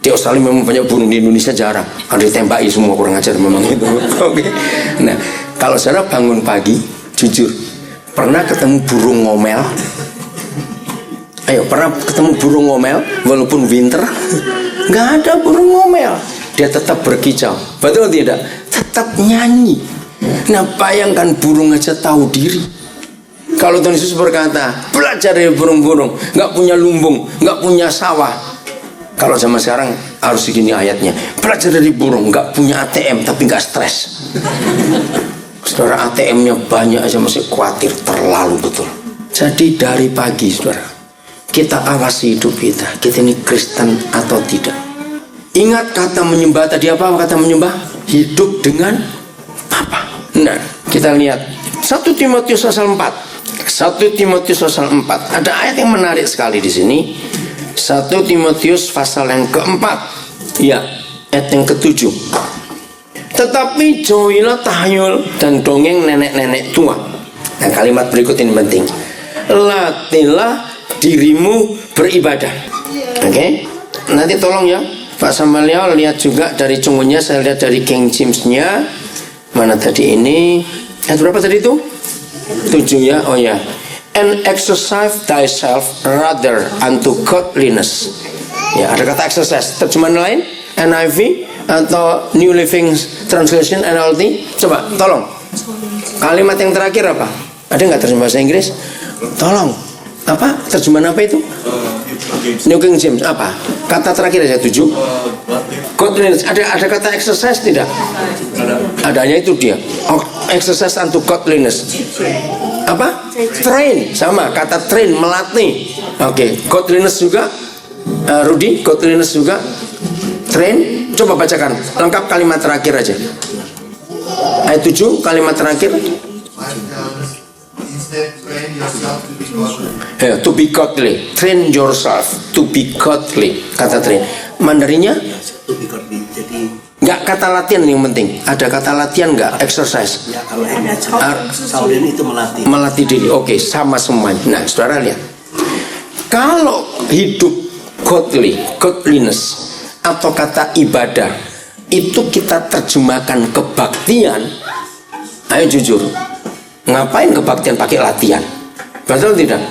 di Australia memang banyak burung, di Indonesia jarang. Ada ditembaki semua, kurang ajar memang itu. Oke. Nah, kalau saudara bangun pagi, jujur, pernah ketemu burung ngomel? Ayo, pernah ketemu burung ngomel walaupun winter? Nggak ada burung ngomel. Dia tetap berkicau, betul tidak? Tetap nyanyi. Nah, bayangkan burung aja tahu diri. Kalau Tuhan Yesus berkata belajar dari burung-burung, nggak punya lumbung, nggak punya sawah. Kalau zaman sekarang harus segini ayatnya, belajar dari burung, nggak punya ATM tapi nggak stres. Saudara, ATM-nya banyak aja masih khawatir, terlalu betul. Jadi dari pagi saudara, kita awasi hidup kita ini Kristen atau tidak. Ingat kata menyembah tadi, apa kata menyembah? Hidup dengan apa? Nah, kita lihat 1 Timotius pasal 4. 1 Timotius pasal 4. Ada ayat yang menarik sekali di sini. 1 Timotius pasal yang keempat. Ya, ayat yang ke-7. Tetapi jauhilah tahayul dan dongeng nenek-nenek tua. Nah, kalimat berikut ini penting. Latihlah dirimu beribadah. Oke? Nanti tolong ya Pak Samuel lihat juga dari cunggunya, saya lihat dari King James-nya. Mana tadi ini? Ayat berapa tadi itu? 7 ya. Oh ya. And exercise thyself rather unto godliness. Ya, ada kata exercise. Terjemahan lain? NIV atau New Living Translation, NLT. Coba, tolong. Kalimat yang terakhir apa? Ada nggak terjemahan bahasa Inggris? Tolong. Apa? Terjemahan apa itu? New King James apa? Kata terakhir aja 7. Godliness. Ada kata exercise tidak? Adanya itu dia. Exercise unto godliness. Apa? Train. Sama kata train, melatih. Oke. Godliness juga. Rudy, godliness juga. Train. Coba bacakan. Lengkap kalimat terakhir aja. Ayat 7 kalimat terakhir. To be godly. Train yourself to be godly. Kata train. Mandarinya? To be godly. Jadi nggak kata latihan yang penting. Ada kata latihan nggak? Exercise. ya kalau Saudin itu melatih. Melatih diri. Oke, sama semuanya. Nah, saudara lihat. Kalau hidup godliness atau kata ibadah itu kita terjemahkan kebaktian. Ayo jujur. Ngapain kebaktian pakai latihan? Betul tidak?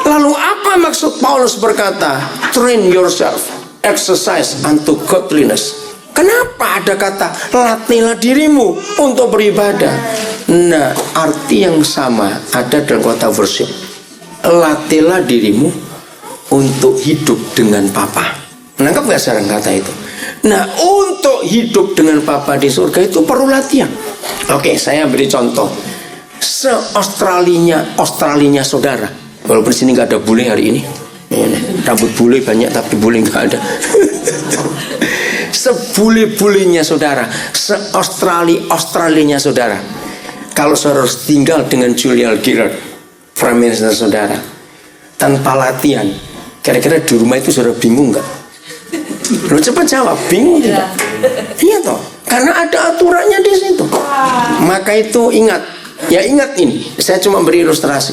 Lalu apa maksud Paulus berkata train yourself, exercise unto godliness? Kenapa ada kata latihlah dirimu untuk beribadah? Nah, arti yang sama ada dalam kata worship. Latihlah dirimu untuk hidup dengan Bapa. Menangkap gak sekarang kata itu? Nah, untuk hidup dengan Bapa di surga itu perlu latihan. Oke, saya beri contoh. Australinya saudara, walaupun di sini nggak ada bule hari ini, rambut bule banyak tapi bule nggak ada. Sebule-bulenya saudara, Australinya saudara. Kalau saudara tinggal dengan Julia Gillard, Prime Minister saudara, tanpa latihan, kira-kira di rumah itu saudara bingung nggak? Lo cepat jawab, bingung tidak? Iya toh, karena ada aturannya di situ. Maka itu ingat. Ya ingat ini, saya cuma beri ilustrasi.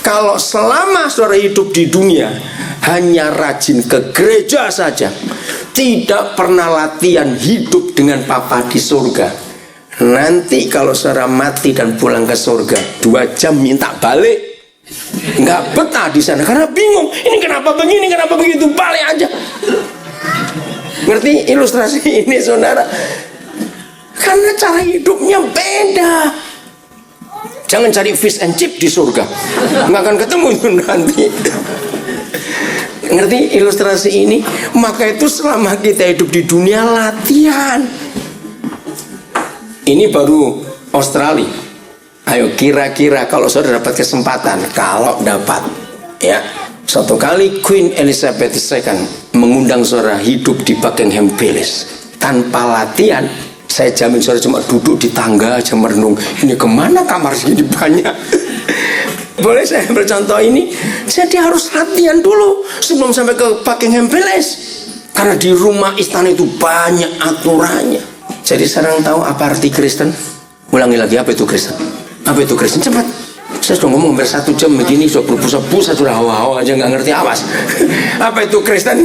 Kalau selama saudara hidup di dunia hanya rajin ke gereja saja, tidak pernah latihan hidup dengan Bapa di surga, nanti kalau saudara mati dan pulang ke surga 2 jam minta balik, nggak betah di sana karena bingung. Ini kenapa begini, kenapa begitu, balik aja. Ngerti ilustrasi ini saudara? Karena cara hidupnya beda. Jangan cari fish and chip di surga, nggak akan ketemu itu nanti. Ngerti ilustrasi ini? Maka itu selama kita hidup di dunia latihan. Ini baru Australia. Ayo kira-kira kalau saudara dapat kesempatan, kalau dapat, ya, suatu kali Queen Elizabeth II mengundang saudara hidup di Buckingham Palace tanpa latihan, saya jamin saudara cuma duduk di tangga aja merenung, ini kemana kamar segini banyak. Boleh saya bercontoh ini? Jadi harus latihan dulu sebelum sampai ke Buckingham Palace, karena di rumah istana itu banyak aturannya. Jadi sekarang tahu apa arti Kristen? Ulangi lagi, apa itu Kristen? Apa itu Kristen? Cepat. Saya sudah ngomong hampir 1 jam begini, sudah berbusa-busa, sudah hawa-hawa aja nggak ngerti, awas. Apa itu Kristen?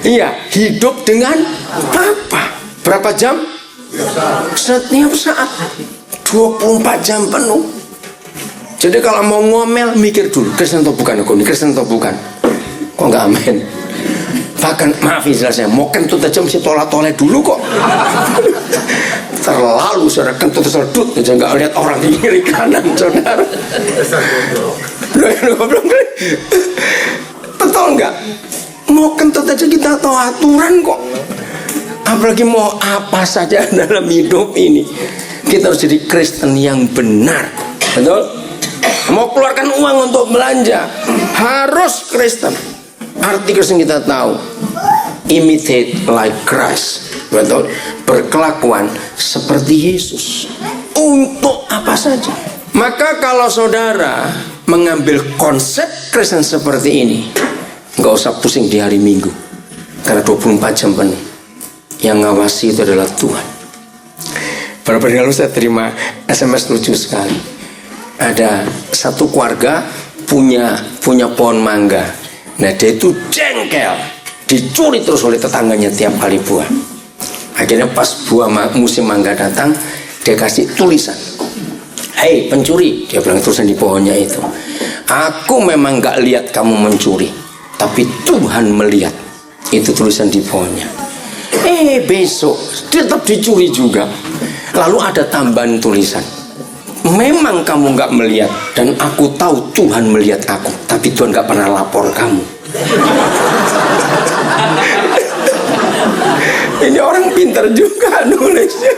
Iya, hidup dengan apa? Berapa jam? Setiap saat, 24 jam penuh. Jadi kalau mau ngomel, mikir dulu, Kristen atau bukan aku ini, Kristen atau bukan. Kok nggak amin? Bahkan maaf jelasnya, mau kentut aja mesti tolak-tolak dulu kok. Terlalu saudara kentut sedut aja nggak lihat orang di kiri kanan saudara. Betul nggak? Mau kentut aja kita tahu aturan kok. Apalagi mau apa saja dalam hidup ini. Kita harus jadi Kristen yang benar. Betul? Mau keluarkan uang untuk belanja, harus Kristen. Arti Kristen kita tahu, imitate like Christ. Betul? Berkelakuan seperti Yesus. Untuk apa saja. Maka kalau saudara mengambil konsep Kristen seperti ini, nggak usah pusing di hari Minggu, karena 24 jam penuh. Yang ngawasi itu adalah Tuhan. Beberapa hari lalu saya terima SMS lucu sekali. Ada satu keluarga punya pohon mangga. Nah dia itu jengkel, dicuri terus oleh tetangganya tiap kali buah. Akhirnya pas buah musim mangga datang, dia kasih tulisan, "Hei pencuri," dia bilang tulisan di pohonnya itu, "Aku memang gak lihat kamu mencuri, tapi Tuhan melihat." Itu tulisan di pohonnya. Besok dia tetap dicuri juga. Lalu ada tambahan tulisan, "Memang kamu gak melihat, dan aku tahu Tuhan melihat aku, tapi Tuhan gak pernah lapor kamu." Ini orang pintar juga nulisnya.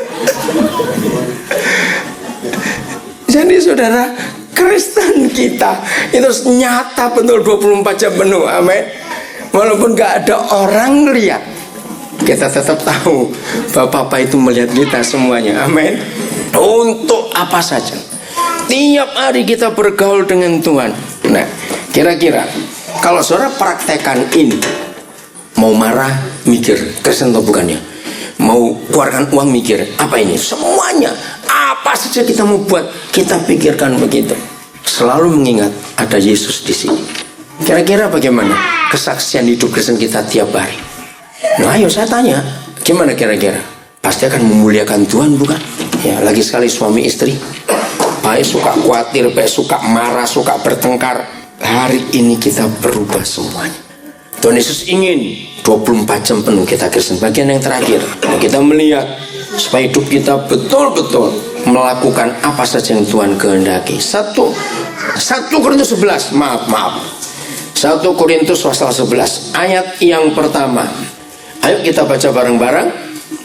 Jadi saudara, Kristen kita itu nyata betul 24 jam penuh, amin. Walaupun gak ada orang lihat, kita tetap tahu bahwa Papa itu melihat kita semuanya, amin. Untuk apa saja. Tiap hari kita bergaul dengan Tuhan. Nah, kira-kira kalau saudara praktekkan ini, mau marah mikir Kristen atau bukannya, mau keluarkan uang mikir apa ini, semuanya apa saja kita mau buat, kita pikirkan begitu. Selalu mengingat ada Yesus di sini. Kira-kira bagaimana kesaksian hidup Kristen kita tiap hari? Nah, ayo saya tanya, gimana kira-kira? Pasti akan memuliakan Tuhan, bukan? Ya, lagi sekali suami istri, baik suka khawatir, baik suka marah, suka bertengkar. Hari ini kita berubah semuanya. Tuhan Yesus ingin 24 jam penuh kita Kristen. Bagian yang terakhir, kita melihat supaya hidup kita betul-betul melakukan apa saja yang Tuhan kehendaki. 1 Korintus 11, maaf 1 Korintus pasal 11 ayat yang pertama. Ayo kita baca bareng-bareng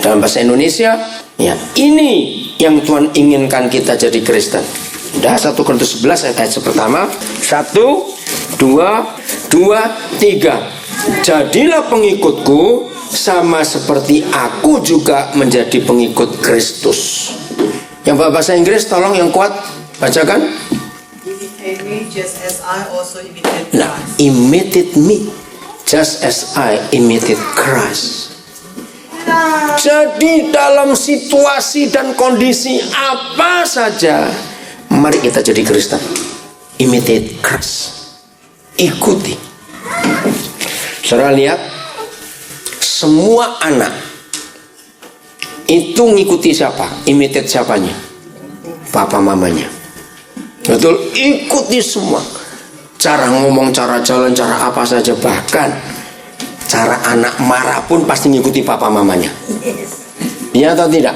dalam bahasa Indonesia. Ya, ini yang Tuhan inginkan kita jadi Kristen. Udah, 1 Korintus 11 ayat pertama. 1, 2, 3. Jadilah pengikutku sama seperti aku juga menjadi pengikut Kristus. Yang bahasa Inggris tolong yang kuat bacakan. Imitate me just as I also imitate Nah, Christ. imitate me just as I imitate Christ. Jadi dalam situasi dan kondisi apa saja, mari kita jadi Kristen. Imitate Christ. Ikuti. Saudara lihat, semua anak itu ngikuti siapa? Imitate siapanya? Papa mamanya. Betul, ikuti semua. Cara ngomong, cara jalan, cara apa saja, bahkan cara anak marah pun pasti ngikuti papa mamanya. Iya atau tidak?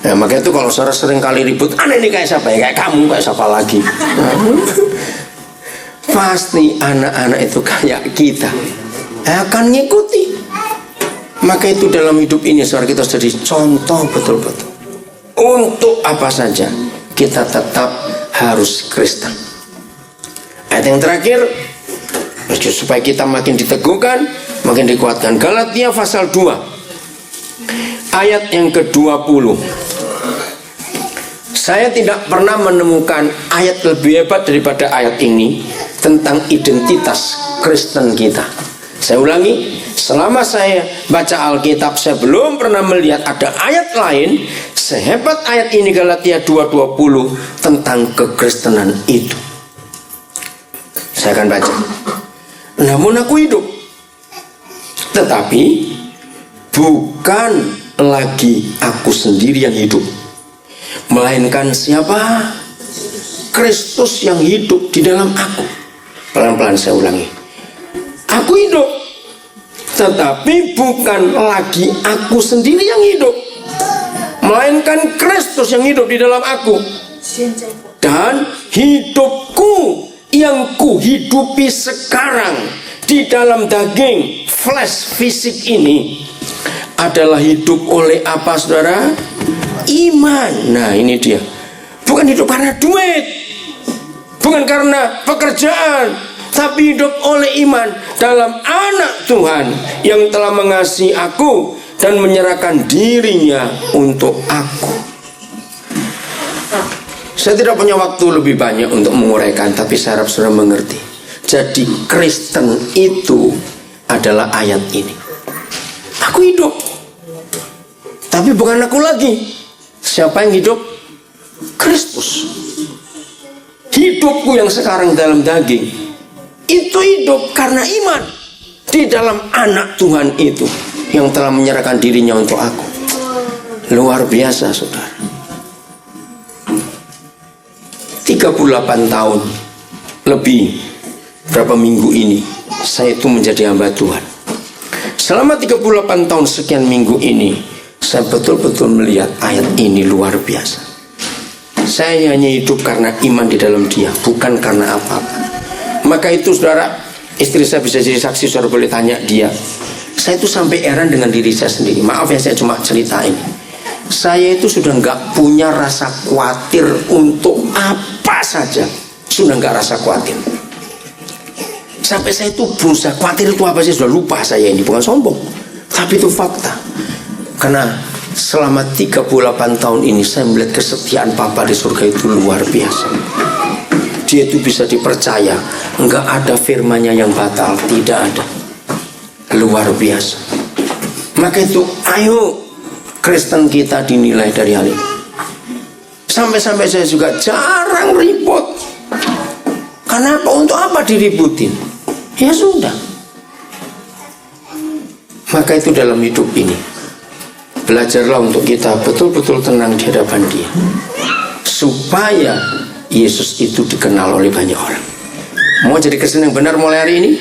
Nah, makanya itu kalau saudara sering kali ribut, anak ini kayak siapa ya? Kayak kamu, kayak siapa lagi? Pasti anak-anak itu kayak kita akan ngikuti. Maka itu dalam hidup ini saudara kita jadi contoh betul-betul. Untuk apa saja kita tetap harus Kristen. Ayat yang terakhir, supaya kita makin diteguhkan, makin dikuatkan. Galatia pasal 2 ayat yang ke-20. Saya tidak pernah menemukan ayat lebih hebat daripada ayat ini tentang identitas Kristen kita. Saya ulangi, selama saya baca Alkitab, saya belum pernah melihat ada ayat lain sehebat ayat ini, Galatia 2:20, tentang kekristenan itu. Saya akan baca. Namun aku hidup, tetapi bukan lagi aku sendiri yang hidup, melainkan siapa? Kristus yang hidup di dalam aku. Pelan-pelan saya ulangi. Aku hidup, tetapi bukan lagi aku sendiri yang hidup, melainkan Kristus yang hidup di dalam aku. Dan hidupku yang kuhidupi sekarang di dalam daging flesh fisik ini adalah hidup oleh apa, saudara? Iman. Nah, ini dia. Bukan hidup karena duit, bukan karena pekerjaan, tapi hidup oleh iman dalam Anak Tuhan yang telah mengasihi aku dan menyerahkan dirinya untuk aku. Saya tidak punya waktu lebih banyak untuk menguraikan, tapi saya harap saudara mengerti. Jadi Kristen itu adalah ayat ini. Aku hidup, tapi bukan aku lagi. Siapa yang hidup? Kristus. Hidupku yang sekarang dalam daging itu hidup karena iman di dalam Anak Tuhan itu yang telah menyerahkan dirinya untuk aku. Luar biasa, saudara. 38 tahun lebih berapa minggu ini saya itu menjadi hamba Tuhan. Selama 38 tahun sekian minggu ini saya betul-betul melihat ayat ini luar biasa. Saya hanya hidup karena iman di dalam Dia, bukan karena apa-apa. Maka itu saudara, istri saya bisa jadi saksi, saudara boleh tanya dia. Saya itu sampai heran dengan diri saya sendiri. Maaf ya, saya cuma ceritain. Saya itu sudah nggak punya rasa khawatir untuk apa saja. Sudah nggak rasa khawatir. Sampai saya itu berusaha, khawatir itu apa sih? Sudah lupa saya, ini bukan sombong, tapi itu fakta. Karena selama 38 tahun ini saya melihat kesetiaan Papa di surga itu luar biasa. Dia itu bisa dipercaya, enggak ada firman-Nya yang batal, tidak ada. Luar biasa. Maka itu ayo Kristen kita dinilai dari hal ini. Sampai-sampai saya juga jarang ribut. Karena apa? Untuk apa diributin? Ya sudah. Maka itu dalam hidup ini, belajarlah untuk kita betul-betul tenang di hadapan Dia, supaya Yesus itu dikenal oleh banyak orang. Mau jadi Kristen yang benar mulai hari ini?